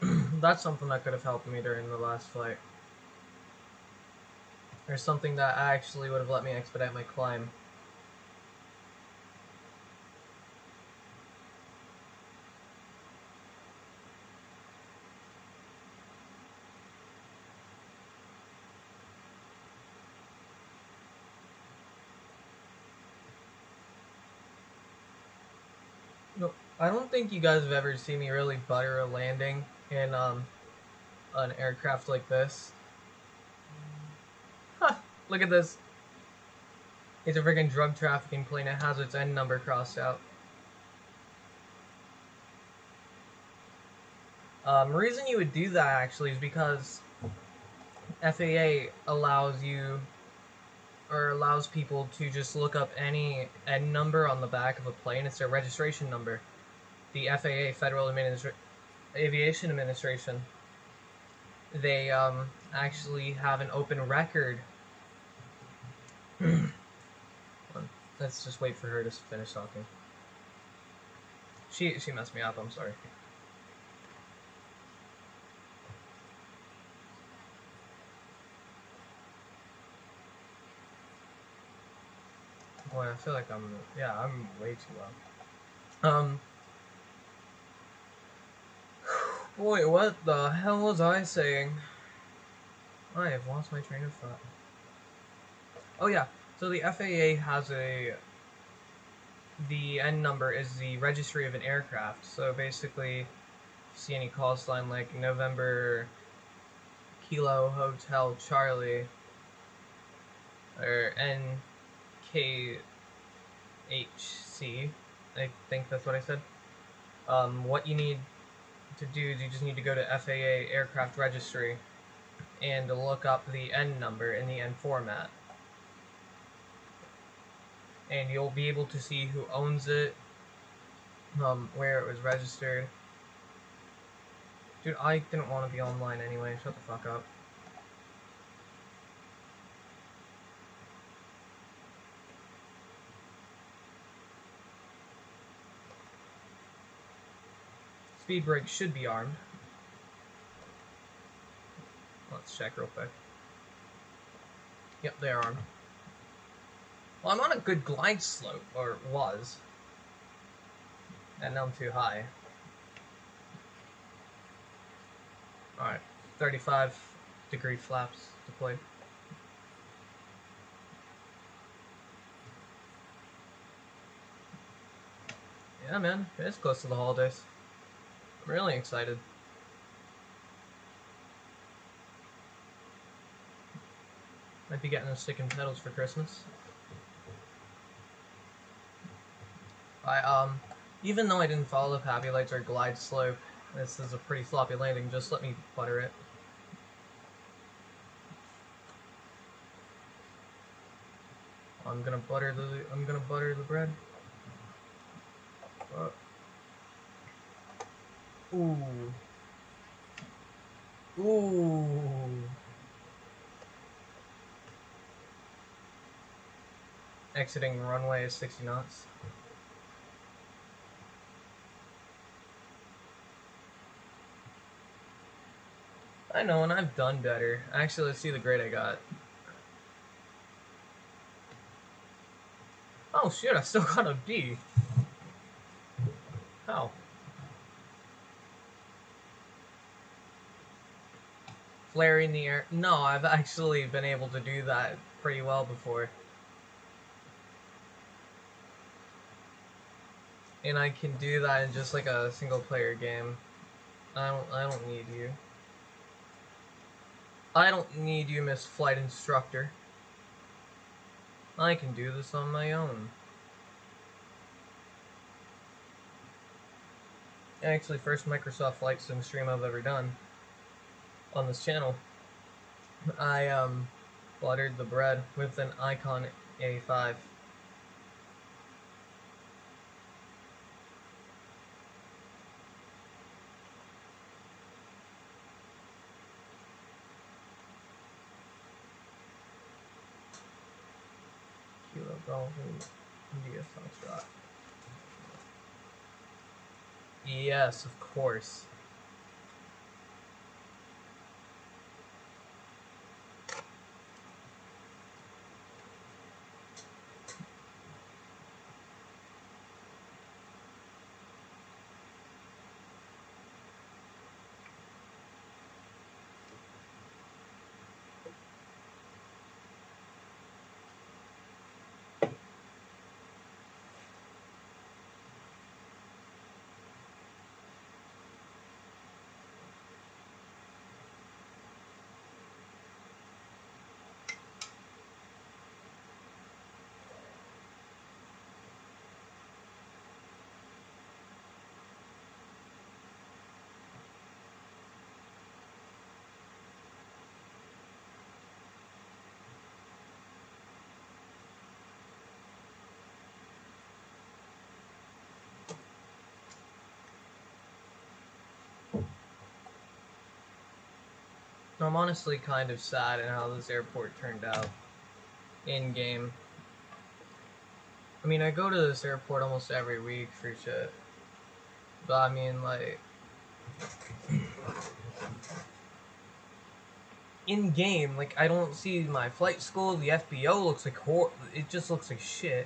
That's something that could have helped me during the last flight. Or something that actually would have let me expedite my climb. No, I don't think you guys have ever seen me really butter a landing in an aircraft like this. Huh, look at this. It's a freaking drug trafficking plane. It has its N number crossed out. Reason you would do that actually is because FAA allows you or allows people to just look up any N number on the back of a plane. It's their registration number. The FAA, Federal Aviation Administration, they actually have an open record. Let's just wait for her to finish talking. She messed me up, I'm sorry. Boy, I feel like I'm way too low. Boy, what the hell was I saying? I have lost my train of thought. Oh yeah, so the FAA has the N number is the registry of an aircraft. So basically, if you see any call sign like November Kilo Hotel Charlie or NKHC, I think that's what I said. What you need to do is you just need to go to FAA aircraft registry and look up the N number in the N format. And you'll be able to see who owns it, where it was registered. Dude, I didn't want to be online anyway, shut the fuck up. Speed brakes should be armed. Let's check real quick. Yep, they are armed. Well, I'm on a good glide slope, or was. And now I'm too high. Alright, 35-degree flaps deployed. Yeah, man, it is close to the holidays. I'm really excited. Might be getting a stick and pedals for Christmas. Even though I didn't follow the Pappy Lights or glide slope, this is a pretty sloppy landing, just let me butter it. I'm gonna butter the bread. Ooh. Ooh. Exiting runway is 60 knots. I know, and I've done better. Actually, let's see the grade I got. Oh shit, I still got a B. How? Flare in the air. No, I've actually been able to do that pretty well before. And I can do that in just like a single player game. I don't need you. I don't need you, Miss Flight Instructor. I can do this on my own. Actually, first Microsoft Flight Sim stream I've ever done on this channel. I buttered the bread with an Icon A5. Kilo Bravo India Foxtrot. Yes, of course. I'm honestly kind of sad at how this airport turned out in-game. I mean, I go to this airport almost every week for shit. But I mean, like... in-game, like, I don't see my flight school, the FBO looks like it just looks like shit.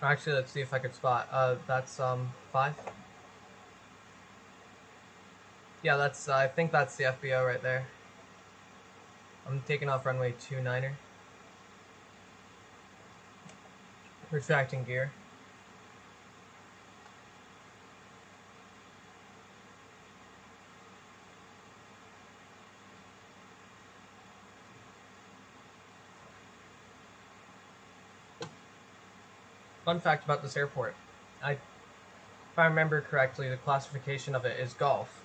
Actually, let's see if I could spot. That's, 5? Yeah, that's, I think that's the FBO right there. I'm taking off runway 29er. Retracting gear. Fun fact about this airport. If I remember correctly, the classification of it is Golf.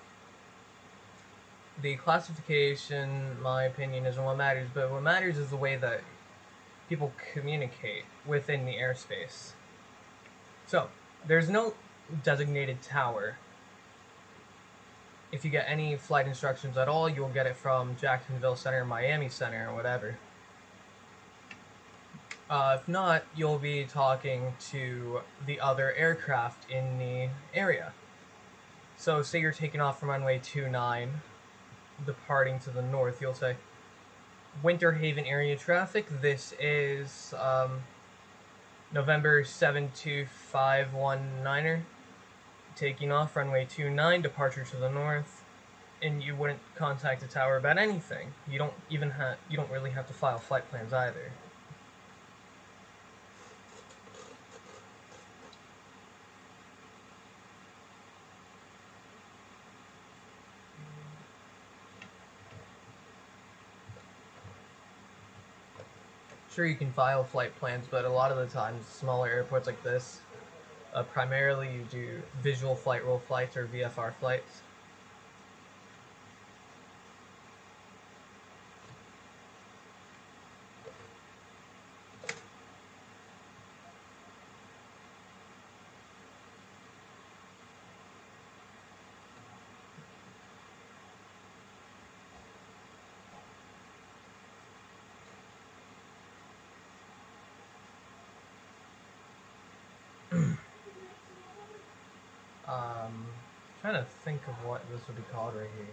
The classification, my opinion, isn't what matters, but what matters is the way that people communicate within the airspace. So, there's no designated tower. If you get any flight instructions at all, you'll get it from Jacksonville Center, Miami Center, or whatever. If not, you'll be talking to the other aircraft in the area. So, say you're taking off from runway 29, departing to the north, you'll say, Winter Haven area traffic, this is November 72519er, taking off runway 29, departure to the north, and you wouldn't contact the tower about anything. You don't really have to file flight plans either. Sure, you can file flight plans, but a lot of the times, smaller airports like this, primarily you do visual flight rule flights or VFR flights. Trying to think of what this would be called right here.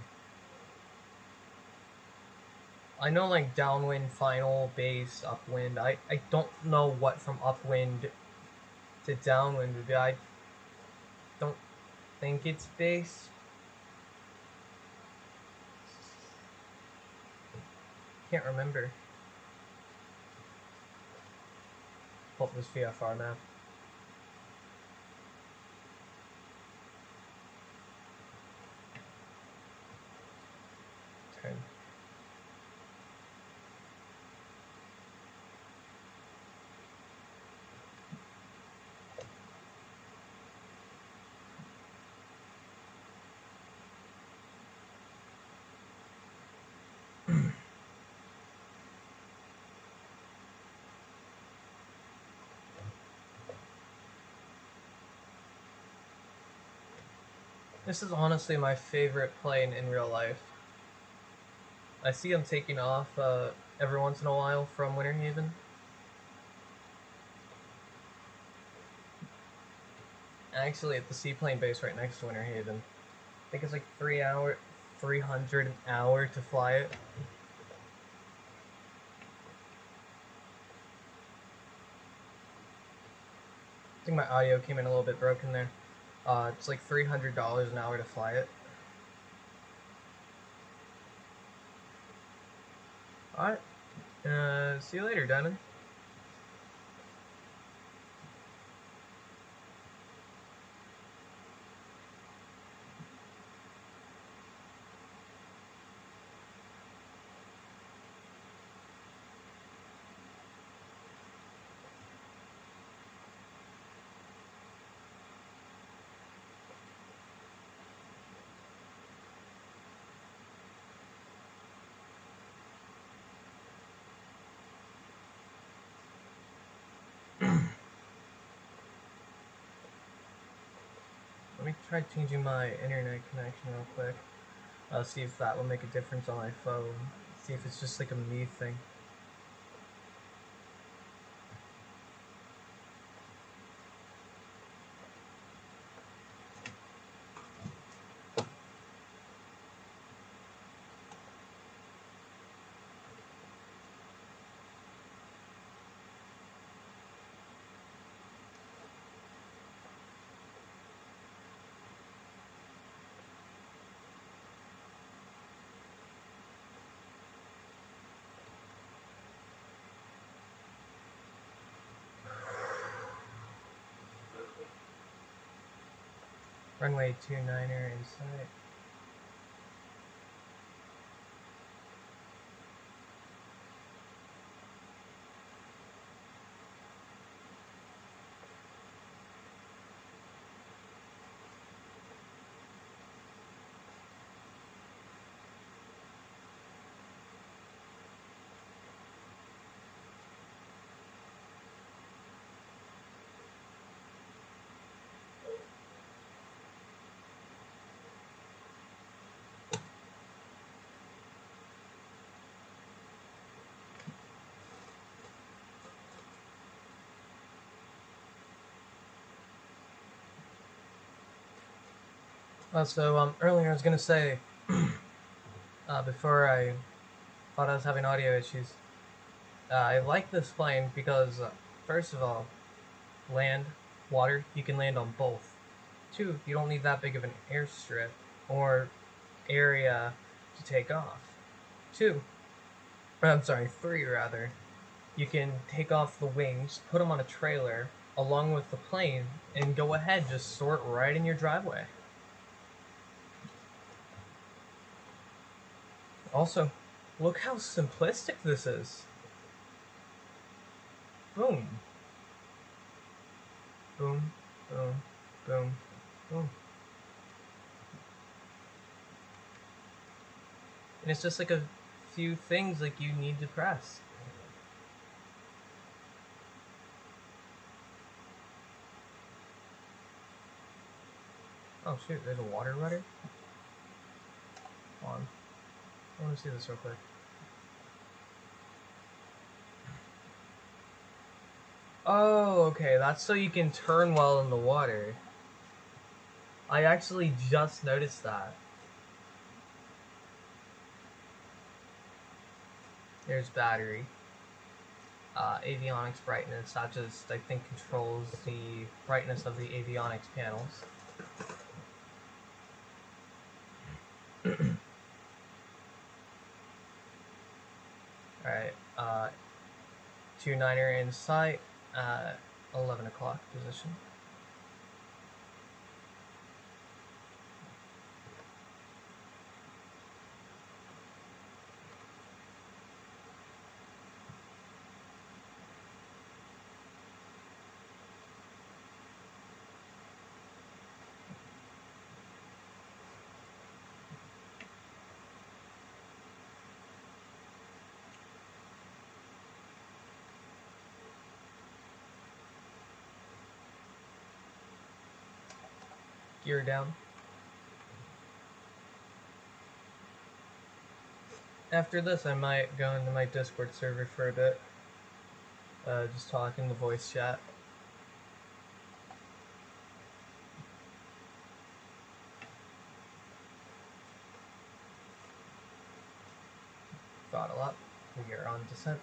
I know like downwind, final, base, upwind. I don't know what from upwind to downwind would be. I don't think it's base. Can't remember. Pull up this VFR map. Turn. This is honestly my favorite plane in real life. I see them taking off every once in a while from Winter Haven. Actually, at the seaplane base right next to Winter Haven. I think it's like 300 an hour to fly it. I think my audio came in a little bit broken there. It's like $300 an hour to fly it. Alright. See you later, Diamond. Let me try changing my internet connection real quick. See if that will make a difference on my phone. See if it's just like a me thing. Runway 29er in sight. Earlier I was gonna say, before I thought I was having audio issues, I like this plane because, first of all, land, water, you can land on both. 2, you don't need that big of an airstrip or area to take off. 3 rather. You can take off the wings, put them on a trailer along with the plane, and go ahead, just sort right in your driveway. Also, look how simplistic this is. Boom. Boom, boom, boom, boom. And it's just like a few things like you need to press. Oh shoot, there's a water rudder? Hold on. I want to see this real quick. Oh, okay, that's so you can turn while in the water. I actually just noticed that. There's battery. Avionics brightness, that just, I think, controls the brightness of the avionics panels. Alright, 2-9er in sight at 11 o'clock position. Gear down. After this, I might go into my Discord server for a bit. Just talk in the voice chat. Throttle up. We are on descent.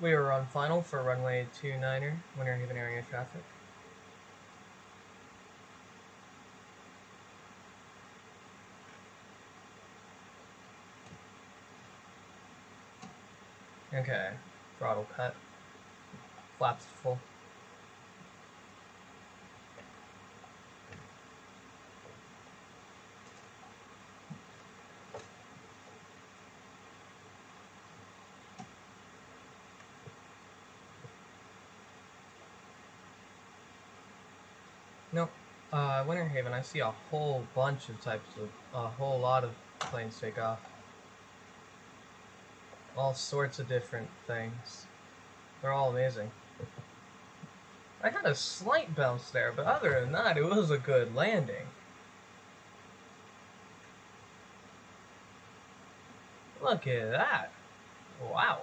We are on final for runway 2-9er, Winter Haven area traffic. Okay, throttle cut. Flaps full. Nope. Winter Haven, I see a whole bunch of a whole lot of planes take off. All sorts of different things. They're all amazing. I had a slight bounce there, but other than that, it was a good landing. Look at that. Wow.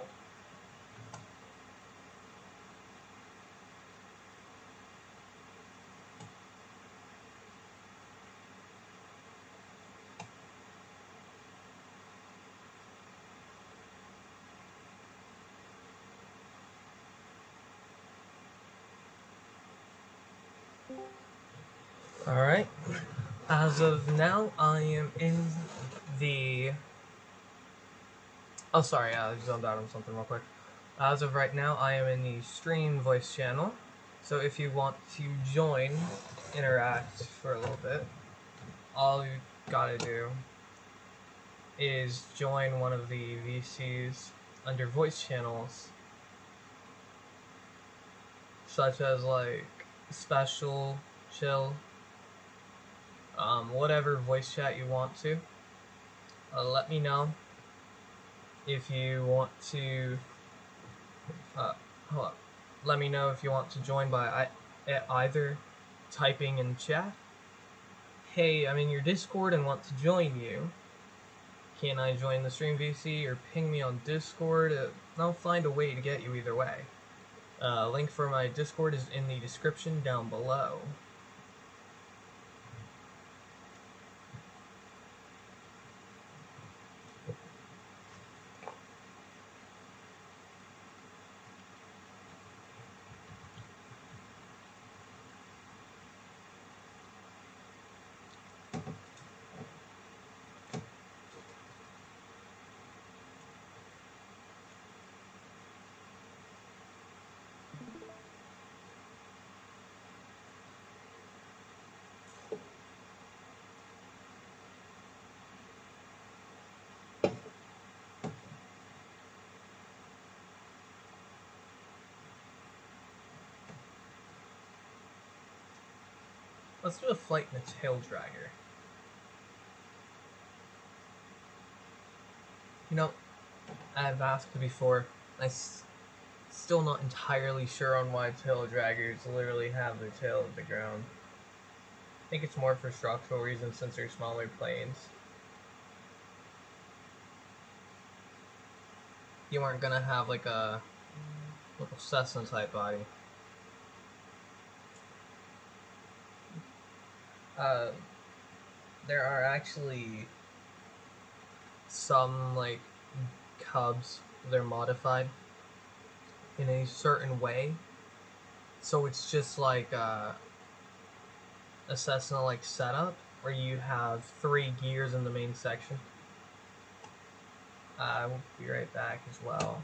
Alright. As of now, I am in the... Oh, sorry, I zoned out on something real quick. As of right now, I am in the stream voice channel. So if you want to join, interact for a little bit, all you gotta do is join one of the VCs under voice channels, such as like special, chill, whatever voice chat you want to. Let me know if you want to. Hold up. Let me know if you want to join by either typing in chat, "Hey, I'm in your Discord and want to join you. Can I join the stream VC?" or ping me on Discord. I'll find a way to get you either way. Link for my Discord is in the description down below. Let's do a flight in a tail dragger. You know, I've asked before, still not entirely sure on why tail draggers literally have their tail at the ground. I think it's more for structural reasons since they're smaller planes. You aren't gonna have like a little Cessna type body. There are actually some like Cubs, they're modified in a certain way, so it's just like a Cessna like setup where you have 3 gears in the main section. I will be right back as well.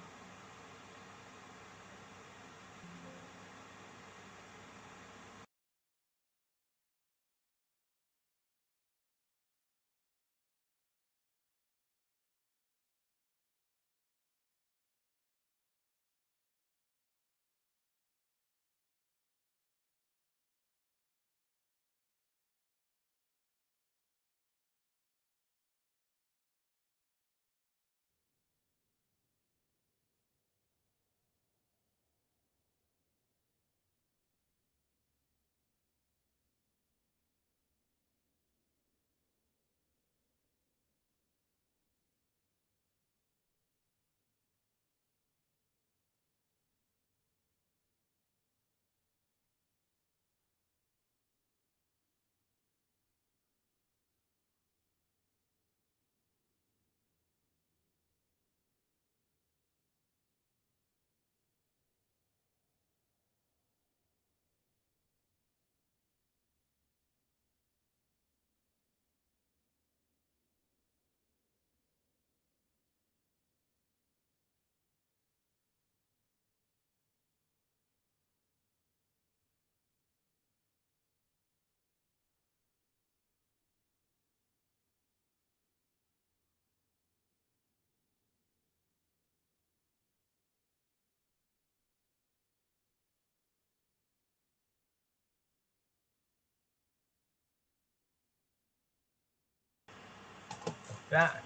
Back.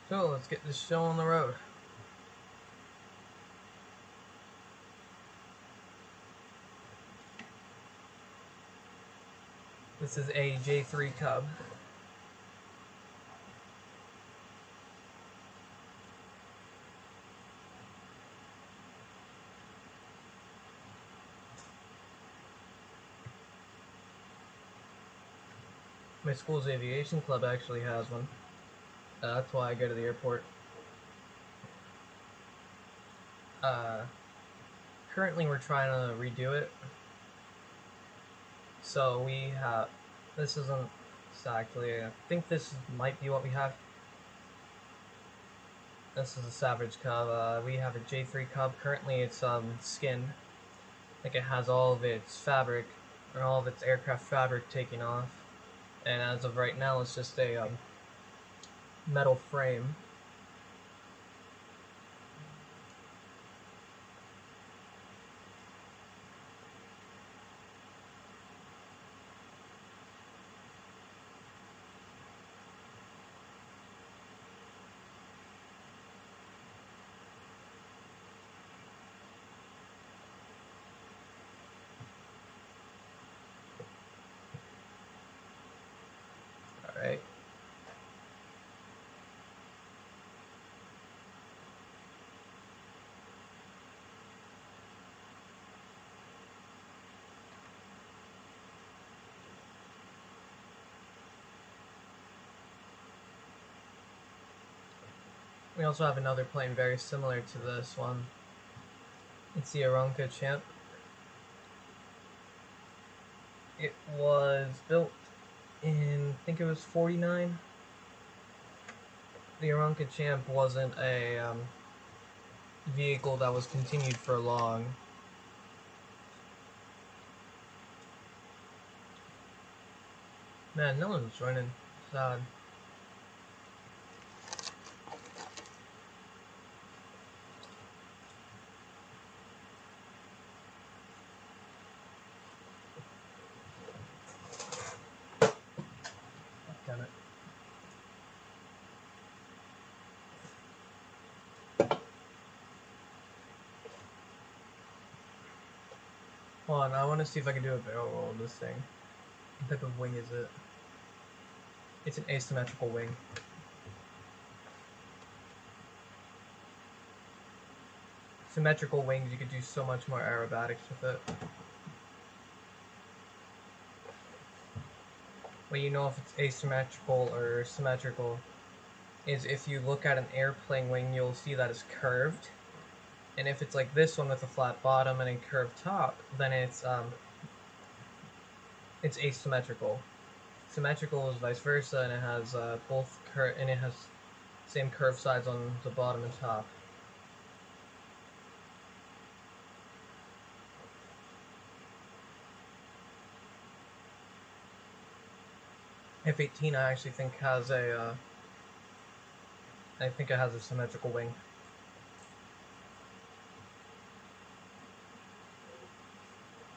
So let's get this show on the road. This is a J3 Cub. My school's aviation club actually has one. That's why I go to the airport. Currently we're trying to redo it. So we have, this isn't exactly, I think this might be what we have. This is a Savage Cub. We have a J3 Cub. Currently it's skin. Like it has all of its fabric, or all of its aircraft fabric taken off. And as of right now it's just a metal frame. Alright. We also have another plane very similar to this one. It's the Untitled Chapter. It was built in, I think it was 49. The Untitled Chapter wasn't a vehicle that was continued for long. Man, no one's joining. Sad. Hold on, I want to see if I can do a barrel roll of this thing. What type of wing is it? It's an asymmetrical wing. Symmetrical wings, you could do so much more aerobatics with it. Well, you know if it's asymmetrical or symmetrical is if you look at an airplane wing, you'll see that it's curved. And if it's like this one with a flat bottom and a curved top, then it's asymmetrical. Symmetrical is vice versa, and it has and it has same curved sides on the bottom and top. F-18 I actually think has a I think it has a symmetrical wing.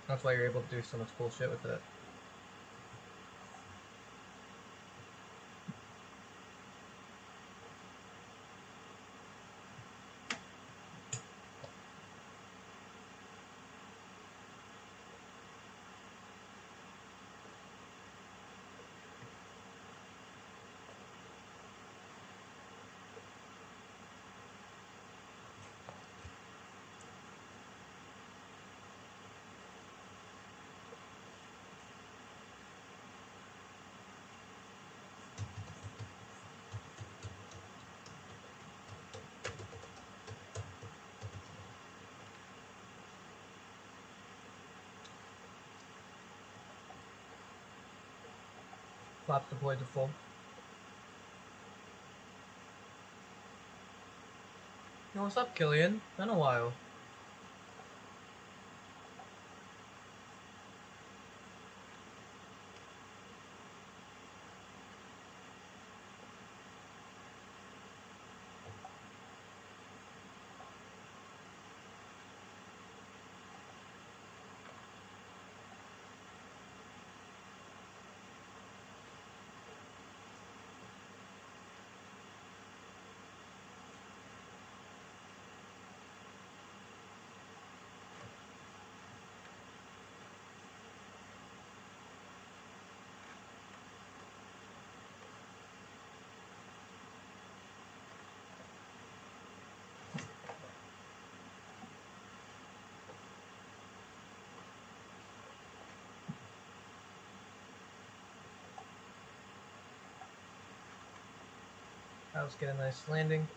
That's why you're able to do so much cool shit with it. Flaps deployed to full. Yo, what's up, Killian? Been a while. Let's get a nice landing.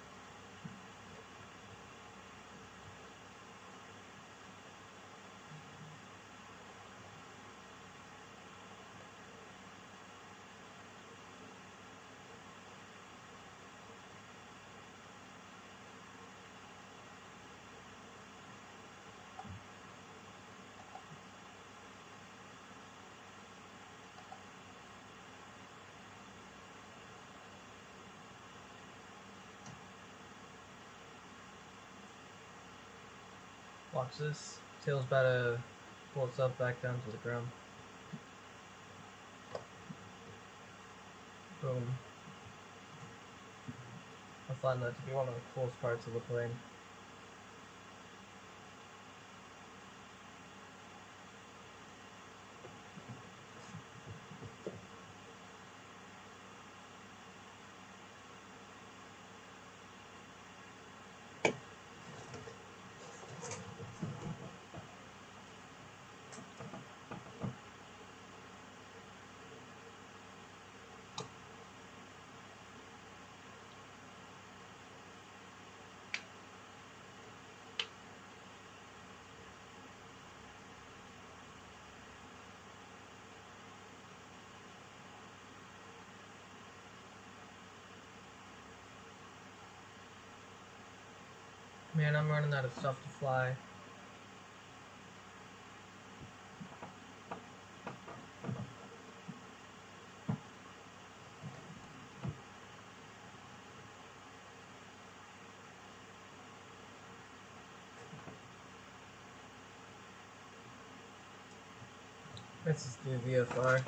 Watch this. Tail's about to pull itself back down to the ground. Boom. I find that to be one of the coolest parts of the plane. Man, I'm running out of stuff to fly. Let's just do VFR.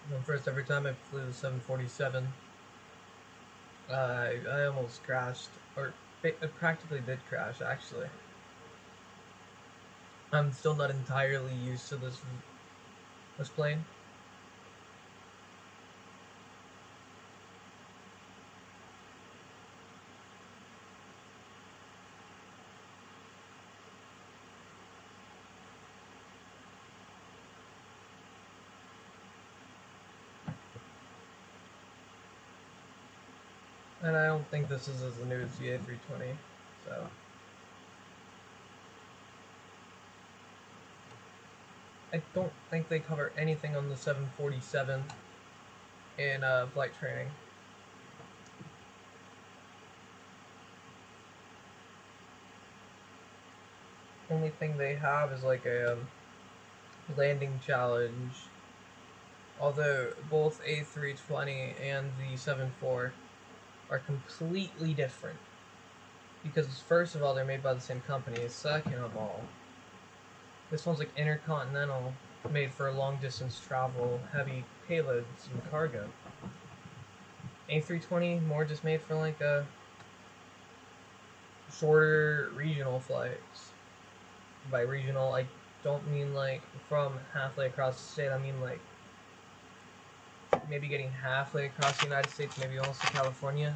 Well, first, every time I flew the 747, I almost crashed, or it practically did crash, actually. I'm still not entirely used to this plane. And I don't think this is as new as the A320, so. I don't think they cover anything on the 747 in flight training. Only thing they have is like a landing challenge. Although both A320 and the 74 are completely different. Because first of all, they're made by the same company. Second of all, this one's like intercontinental, made for long distance travel, heavy payloads and cargo. A320 more just made for like a shorter regional flights. By regional, I don't mean like from halfway across the state. I mean like maybe getting halfway across the United States, maybe almost to California.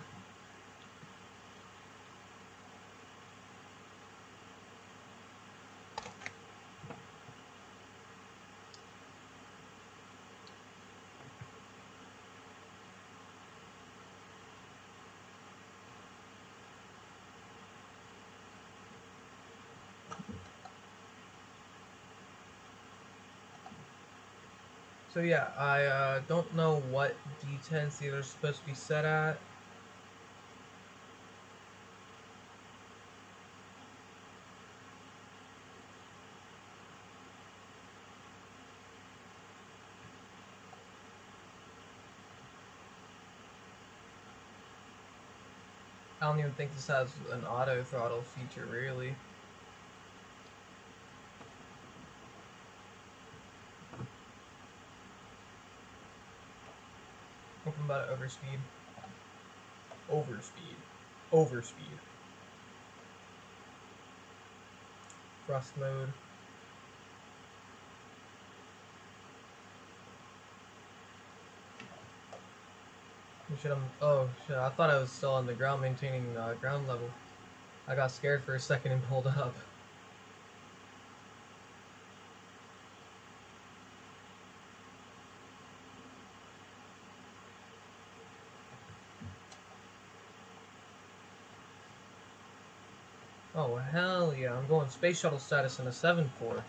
So yeah, I don't know what D10s these are supposed to be set at. I don't even think this has an auto throttle feature, really. Open about overspeed. Overspeed. Thrust mode. Oh shit, I thought I was still on the ground maintaining ground level. I got scared for a second and pulled up. Oh hell yeah, I'm going space shuttle status in a 7-4.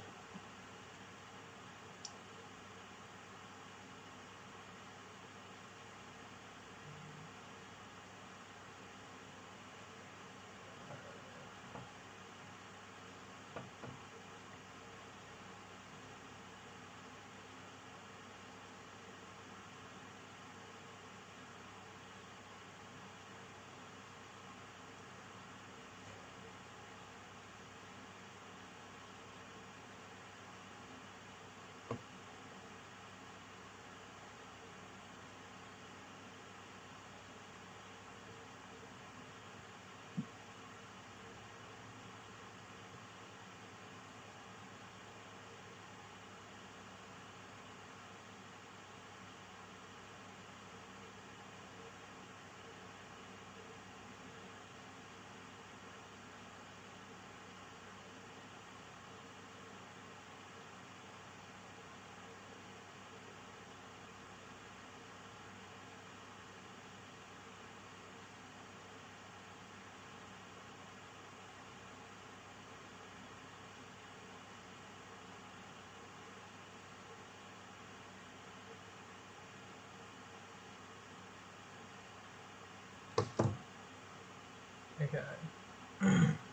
Okay.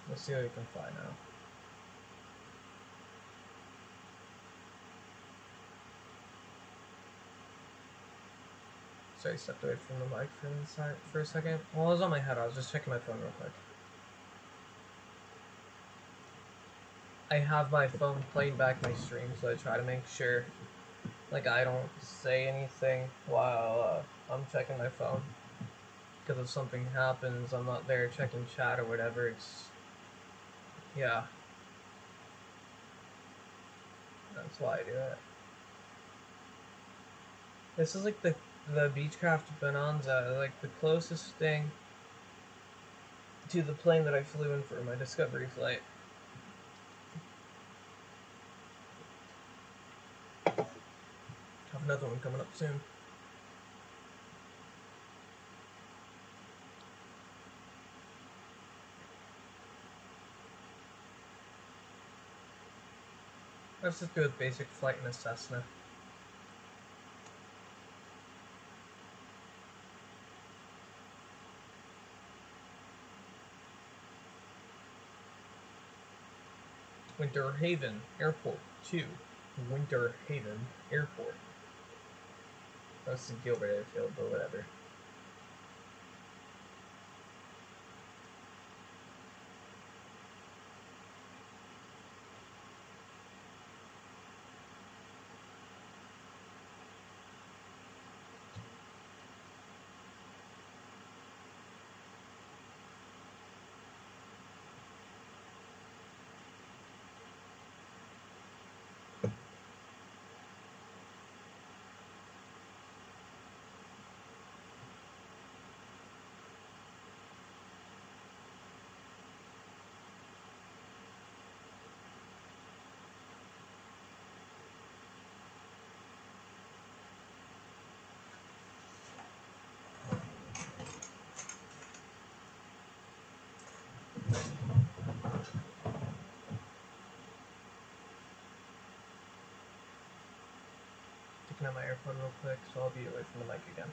Let's see how you can fly now. Sorry, I stepped away from the mic for a second. While I was on my head, I was just checking my phone real quick. I have my phone playing back my stream, so I try to make sure Like, I don't say anything while I'm checking my phone. Because if something happens, I'm not there checking chat or whatever. It's... yeah. That's why I do it. This is like the Beechcraft Bonanza, like the closest thing to the plane that I flew in for my discovery flight. Have another one coming up soon. Let's just do a basic flight in a Cessna. Winter Haven Airport 2. Winter Haven Airport. That's the Gilbert Airfield, but whatever. Taking out my AirPod real quick, so I'll be away from the mic again.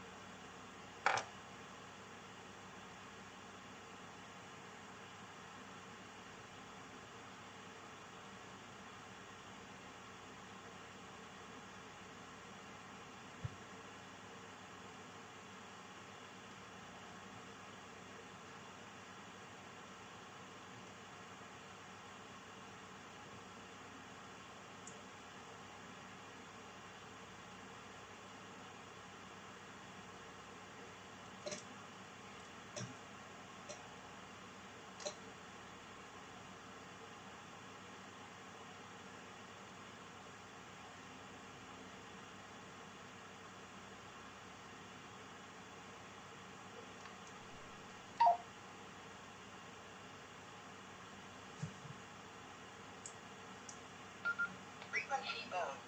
Frequency mode.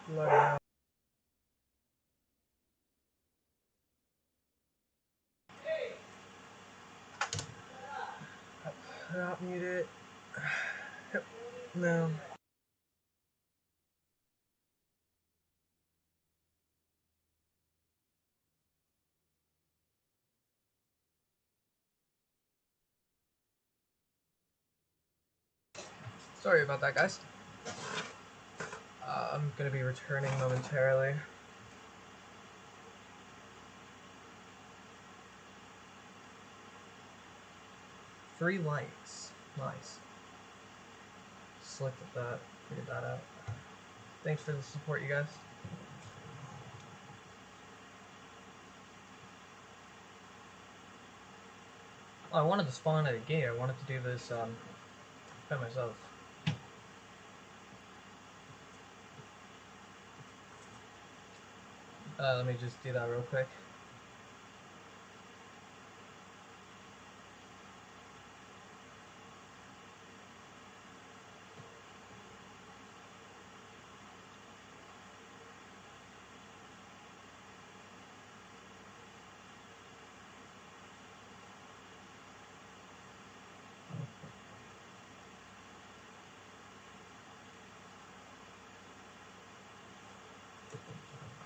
Bloody hell. Not mute it. No. Sorry about that, guys. I'm gonna be returning momentarily. 3 likes. Nice. Just looked at that. Figured that out. Thanks for the support, you guys. Oh, I wanted to spawn at a gate. I wanted to do this by myself. Let me just do that real quick.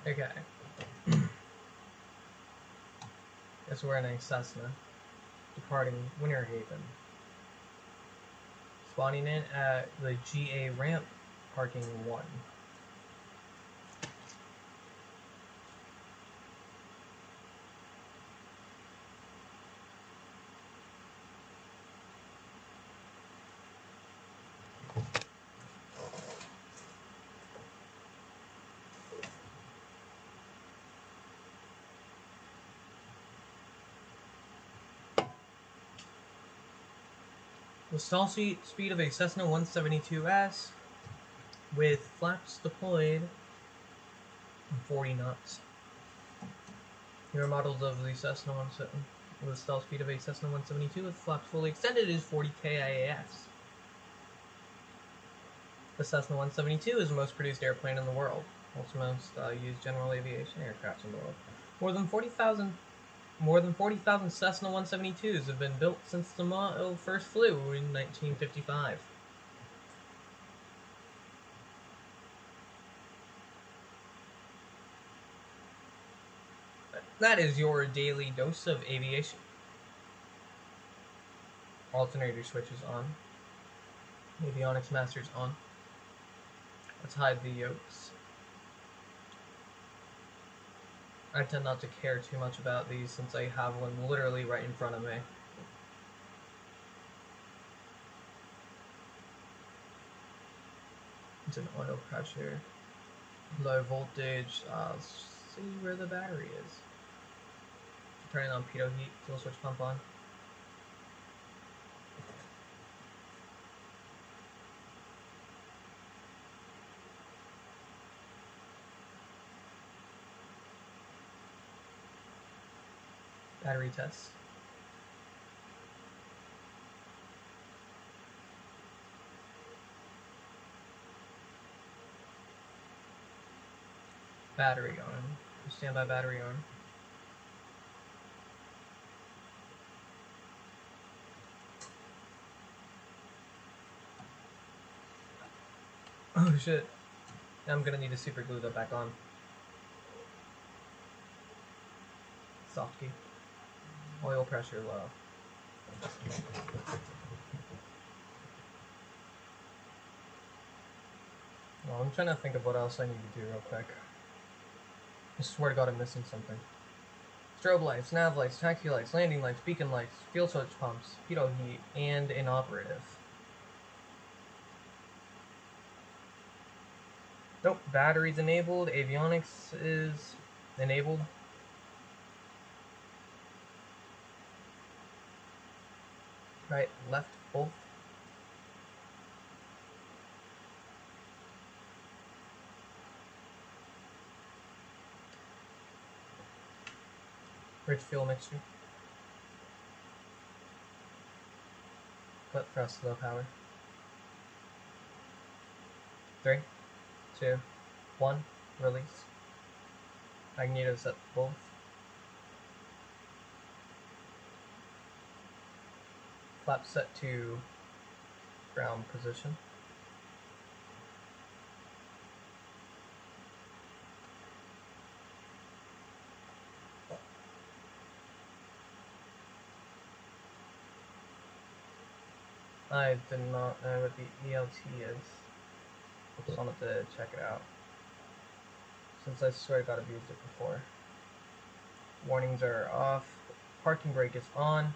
Okay. Guess we're in a Cessna, departing Winter Haven. Spawning in at the GA ramp, parking 1. The stall speed of a Cessna 172S with flaps deployed 40 knots. Here are models of the Cessna 170 with a stall speed of a Cessna 172 with flaps fully extended is 40 KIAS. The Cessna 172 is the most produced airplane in the world, also most used general aviation aircraft in the world. More than 40,000 Cessna 172s have been built since the model first flew in 1955. That is your daily dose of aviation. Alternator switches on. Avionics masters on. Let's hide the yokes. I tend not to care too much about these since I have one literally right in front of me. It's an oil pressure. Low voltage. Let's see where the battery is. Turning on pitot heat. Fuel switch pump on. Battery test. Battery on. Standby battery on. Oh shit. I'm gonna need to super glue that back on. Soft key. Oil pressure low. Well, I'm trying to think of what else I need to do real quick. I swear to God I'm missing something. Strobe lights, nav lights, taxi lights, landing lights, beacon lights, fuel switch pumps, pitot heat, and inoperative. Nope, batteries enabled, avionics is enabled. Right, left, both. Rich fuel mixture. Put thrust low power. 3, 2, 1, release. Magneto set both. Flap set to ground position. I did not know what the ELT is. I just wanted to check it out. Since I swear to God I've used it before. Warnings are off. Parking brake is on.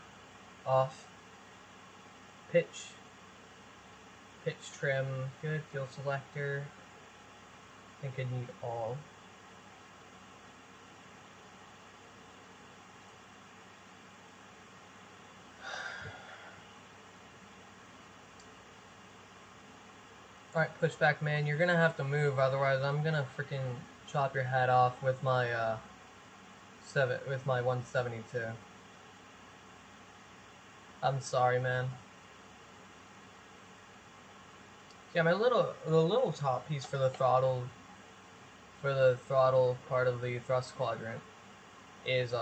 Off. Pitch. Pitch trim. Good. Fuel selector. I think I need all. Alright, pushback man, you're gonna have to move, otherwise I'm gonna freaking chop your head off with my 172. I'm sorry, man. Yeah, the little top piece for the throttle part of the thrust quadrant is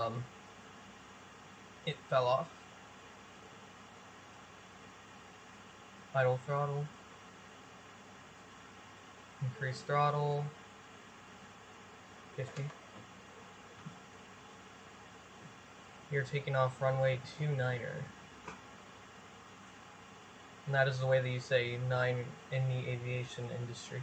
it fell off. Idle throttle. Increase throttle. 50. You're taking off runway 29er. And that is the way that you say 9 in the aviation industry.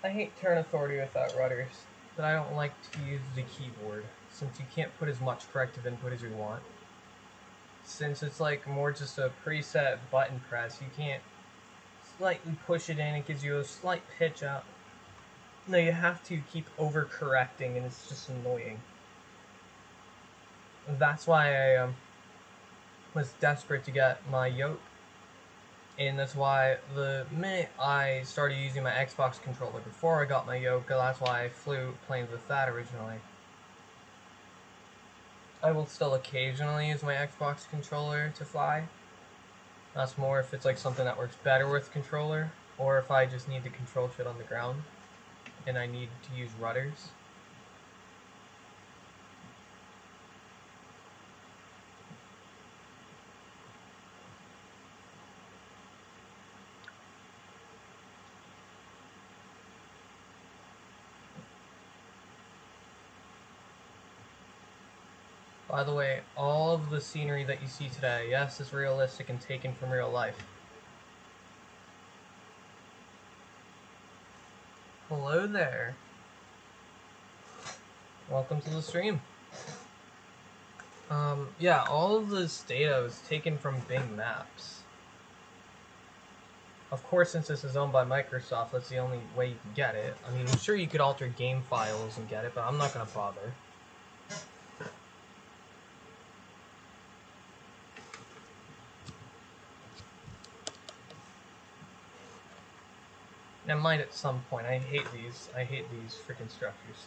I hate Turn Authority without rudders, but I don't like to use the keyboard, since you can't put as much corrective input as you want. Since it's like more just a preset button press, you can't slightly push it in, it gives you a slight pitch up. No, you have to keep overcorrecting, and it's just annoying. That's why I was desperate to get my yoke, and that's why the minute I started using my Xbox controller before I got my yoke, that's why I flew planes with that originally. I will still occasionally use my Xbox controller to fly. That's more if it's like something that works better with controller, or if I just need to control shit on the ground and I need to use rudders. By the way, all of the scenery that you see today, yes, is realistic and taken from real life. Hello there. Welcome to the stream. Yeah, all of this data was taken from Bing Maps. Of course, since this is owned by Microsoft, that's the only way you can get it. I mean, I'm sure you could alter game files and get it, but I'm not gonna bother. I might at some point. I hate these freaking structures.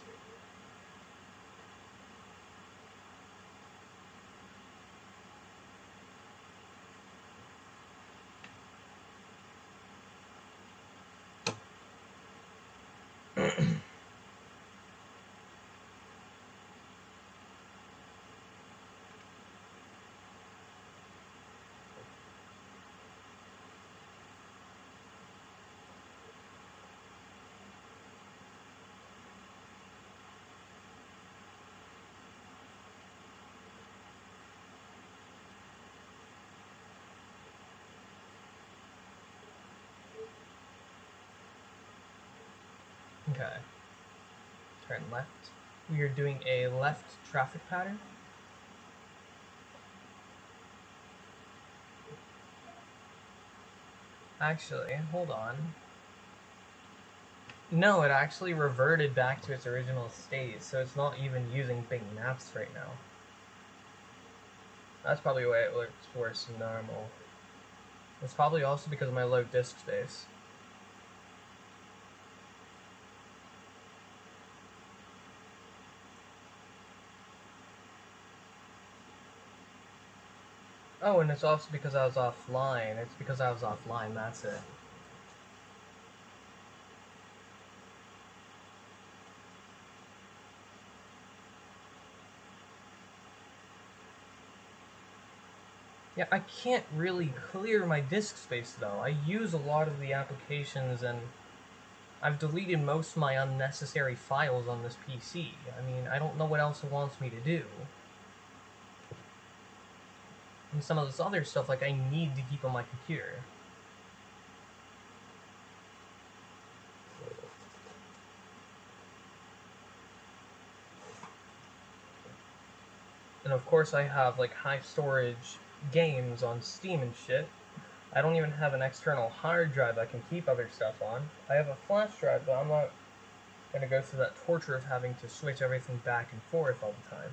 Okay. Turn left. We are doing a left traffic pattern. Actually, hold on. No, it actually reverted back to its original state, so it's not even using Bing Maps right now. That's probably why it looks worse than normal. It's probably also because of my low disk space. Oh, and it's also because I was offline. It's because I was offline, that's it. Yeah, I can't really clear my disk space though. I use a lot of the applications and I've deleted most of my unnecessary files on this PC. I mean, I don't know what else it wants me to do. And some of this other stuff, like, I need to keep on my computer. And of course I have, like, high storage games on Steam and shit. I don't even have an external hard drive I can keep other stuff on. I have a flash drive, but I'm not gonna go through that torture of having to switch everything back and forth all the time.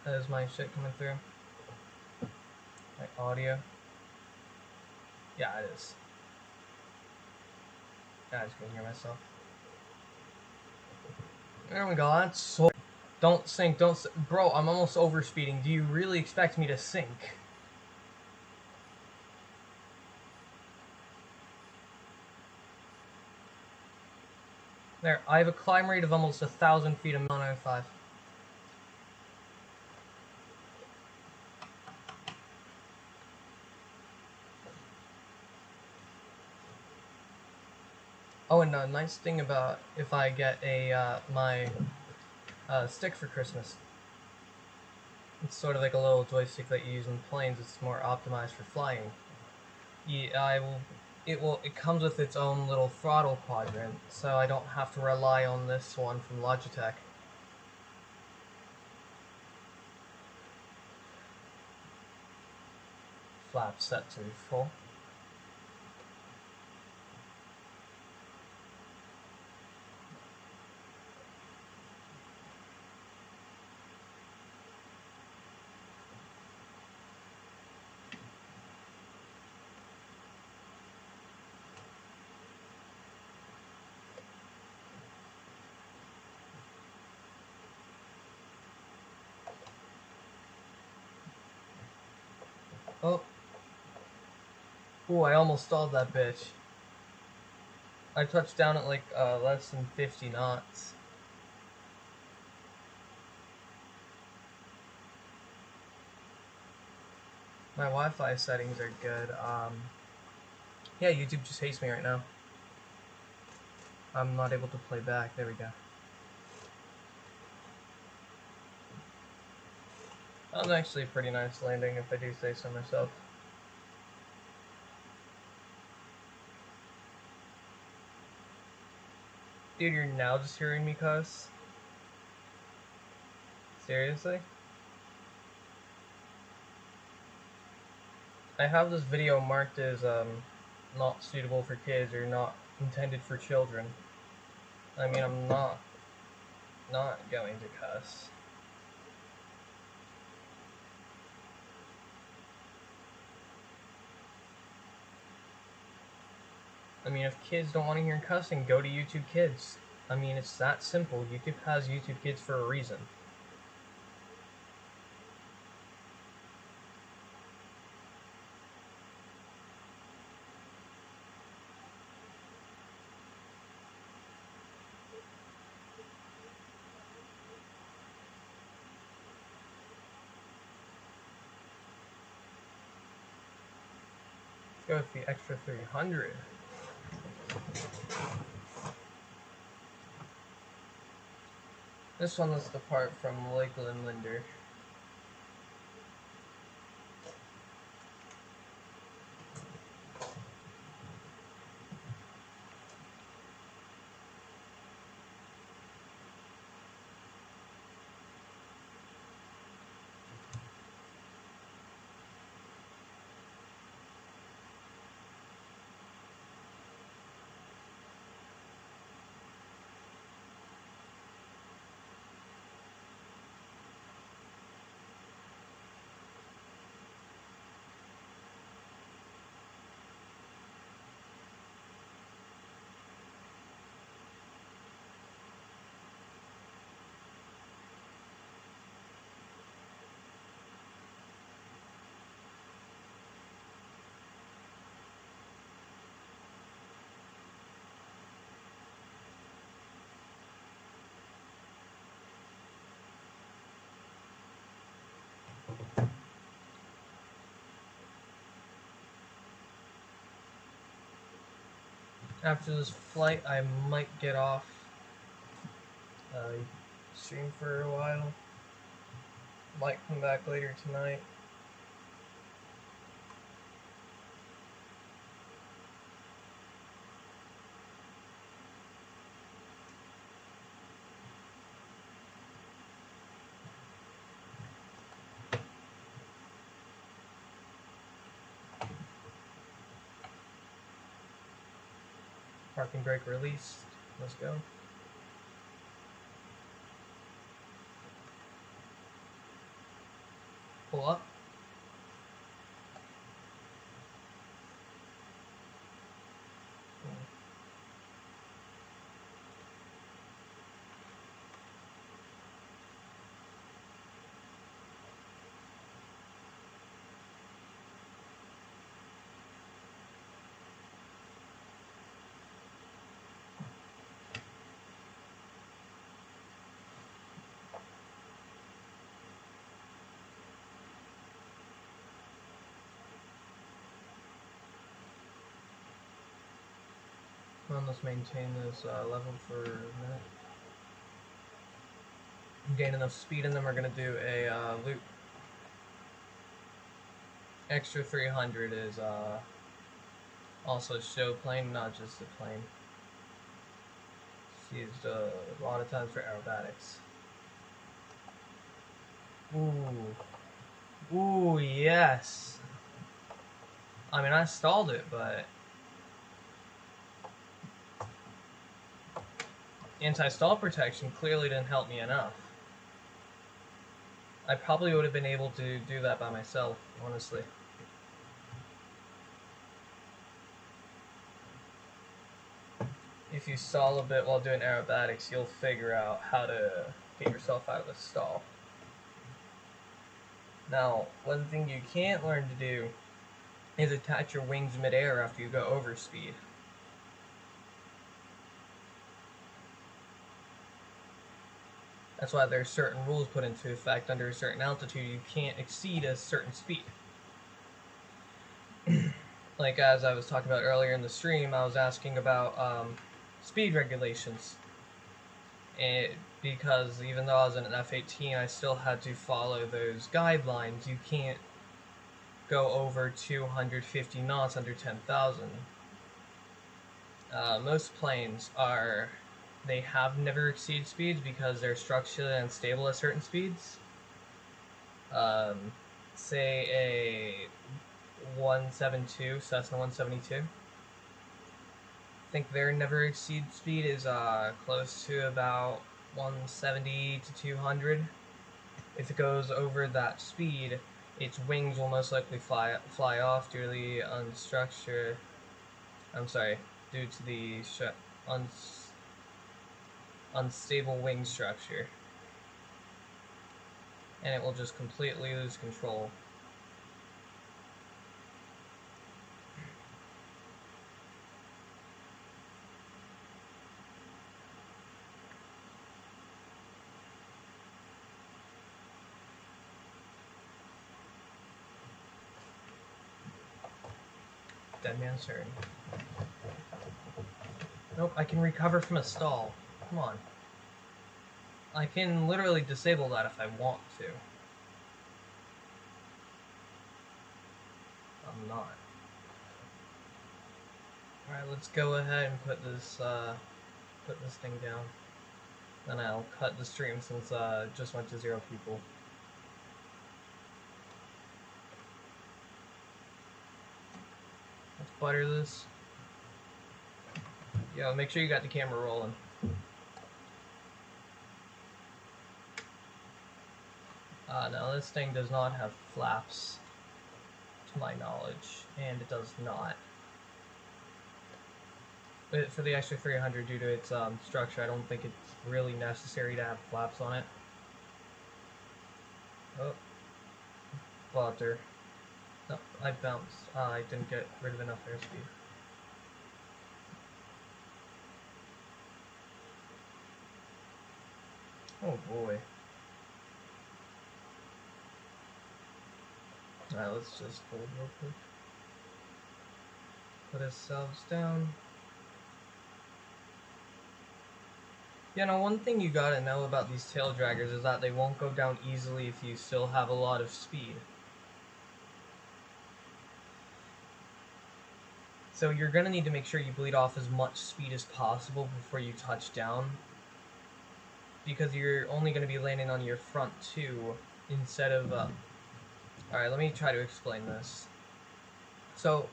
Is my shit coming through? My audio? Yeah, it is. Yeah, I just can hear myself. There we go, that's so... Don't sink, Bro, I'm almost overspeeding. Do you really expect me to sink? There, I have a climb rate of almost 1,000 feet a minute on 05. Oh, and a nice thing about if I get a, my stick for Christmas. It's sort of like a little joystick that you use in planes. It's more optimized for flying. It comes with its own little throttle quadrant, so I don't have to rely on this one from Logitech. Flap set to full. Oh. Ooh, I almost stalled that bitch. I touched down at like less than 50 knots. My Wi-Fi settings are good. Yeah, YouTube just hates me right now. I'm not able to play back. There we go. That was actually a pretty nice landing, if I do say so myself. Dude, you're now just hearing me cuss? Seriously? I have this video marked as not suitable for kids or not intended for children. I mean, I'm not going to cuss. I mean, if kids don't want to hear cussing, go to YouTube Kids. I mean, it's that simple. YouTube has YouTube Kids for a reason. Go with the extra 300. This one was the part from Lakeland Linder. After this flight, I might get off stream for a while. Might come back later tonight. Parking brake released. Let's go. Pull up. Well, let's maintain this level for a minute. Gain enough speed in them, we're going to do a loop. extra 300 is also a show plane, not just a plane. It's used a lot of times for aerobatics. Ooh. Ooh, yes. I mean, I stalled it, but anti-stall protection clearly didn't help me enough. I probably would have been able to do that by myself, honestly. If you stall a bit while doing aerobatics, you'll figure out how to get yourself out of a stall. Now, one thing you can't learn to do is attach your wings midair after you go over speed. That's why there's certain rules put into effect. Under a certain altitude, you can't exceed a certain speed. Like as I was talking about earlier in the stream, I was asking about speed regulations. Because even though I was in an F-18, I still had to follow those guidelines. You can't go over 250 knots under 10,000. Most planes they have never exceed speeds because they're structurally unstable at certain speeds. Say a 172, Cessna 172. I think their never exceed speed is close to about 170 to 200. If it goes over that speed, its wings will most likely fly off due to the due to the unstable wing structure, and it will just completely lose control. Dead man's turn. Nope, I can recover from a stall. Come on. I can literally disable that if I want to. I'm not. Alright, let's go ahead and put this thing down. Then I'll cut the stream since it just went to 0 people. Let's butter this. Yo, make sure you got the camera rolling. Now this thing does not have flaps, to my knowledge, and it does not. But for the extra 300, due to its structure, I don't think it's really necessary to have flaps on it. Oh, butter. No, I bounced. I didn't get rid of enough airspeed. Oh boy. Alright, let's just hold real quick. Put ourselves down. Yeah, now one thing you gotta know about these tail draggers is that they won't go down easily if you still have a lot of speed. So you're gonna need to make sure you bleed off as much speed as possible before you touch down, because you're only gonna be landing on your front two instead of Alright, let me try to explain this. So,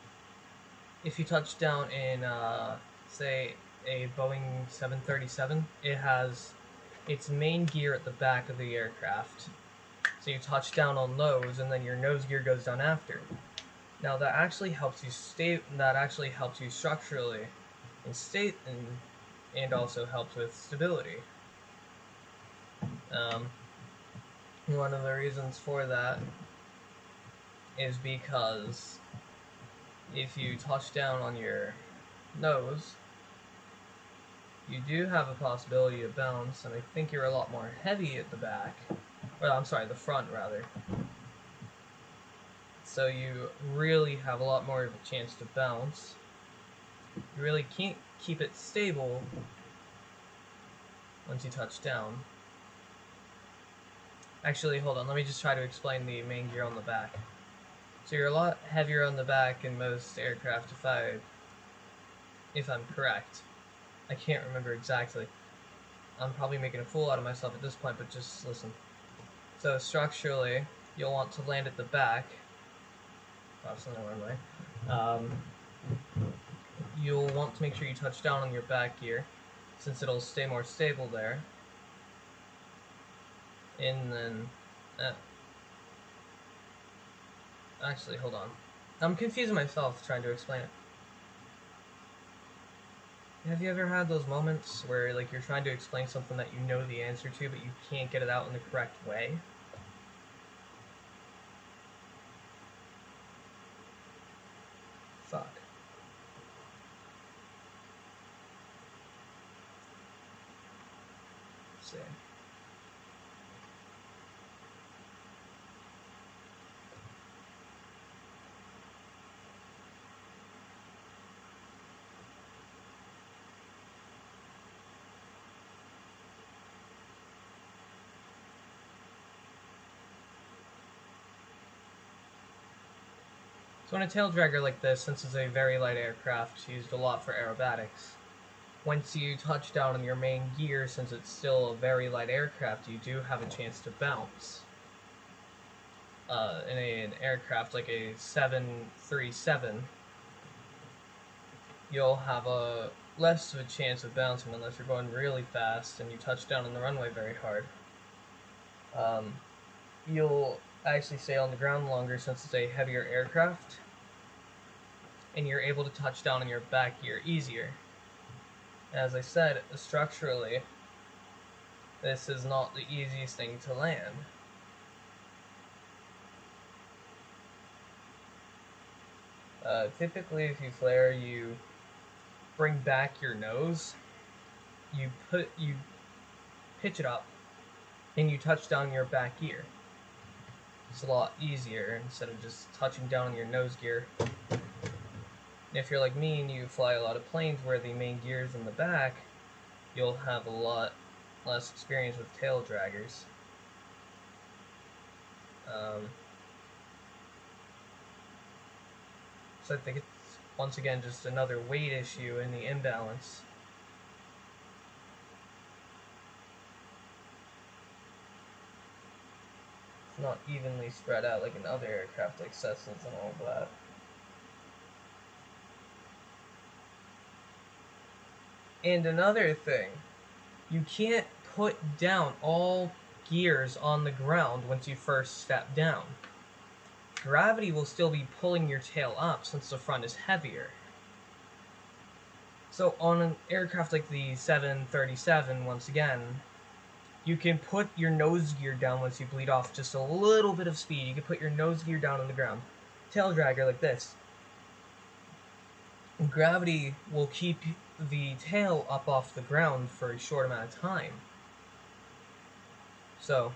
if you touch down in, say, a Boeing 737, it has its main gear at the back of the aircraft. So you touch down on those, and then your nose gear goes down after. Now that actually helps you structurally and also helps with stability. One of the reasons for that is because if you touch down on your nose, you do have a possibility of bounce, and I think you're a lot more heavy at the back. Well, I'm sorry, the front rather. So you really have a lot more of a chance to bounce. You really can't keep it stable once you touch down. Actually, hold on, let me just try to explain the main gear on the back. So you're a lot heavier on the back in most aircraft, if I'm correct. I can't remember exactly. I'm probably making a fool out of myself at this point, but just listen. So structurally, you'll want to land at the back. That's on the runway. You'll want to make sure you touch down on your back gear, since it'll stay more stable there. And then, actually, hold on. I'm confusing myself trying to explain it. Have you ever had those moments where, like, you're trying to explain something that you know the answer to, but you can't get it out in the correct way? Fuck. Let's see. So on a tail dragger like this, since it's a very light aircraft, used a lot for aerobatics, once you touch down on your main gear, since it's still a very light aircraft, you do have a chance to bounce. In an aircraft like a 737, you'll have a less of a chance of bouncing unless you're going really fast and you touch down on the runway very hard. You'll actually stay on the ground longer since it's a heavier aircraft, and you're able to touch down on your back gear easier. As I said, structurally, this is not the easiest thing to land. Typically, if you flare, you bring back your nose, you pitch it up, and you touch down your back gear. It's a lot easier instead of just touching down on your nose gear. And if you're like me and you fly a lot of planes where the main gear is in the back, you'll have a lot less experience with tail draggers. So I think it's, once again, just another weight issue in the imbalance. It's not evenly spread out like in other aircraft like Cessnas and all of that. And another thing, you can't put down all gears on the ground once you first step down. Gravity will still be pulling your tail up since the front is heavier. So on an aircraft like the 737, once again, you can put your nose gear down once you bleed off just a little bit of speed. You can put your nose gear down on the ground. Tail dragger like this. Gravity will keep the tail up off the ground for a short amount of time. So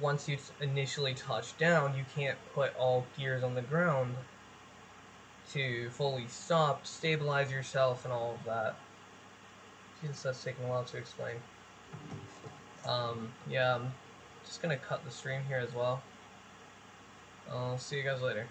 once you initially touch down, you can't put all gears on the ground to fully stop, stabilize yourself, and all of that. Jesus, that's taking a while to explain. Yeah, I'm just gonna cut the stream here as well. I'll see you guys later.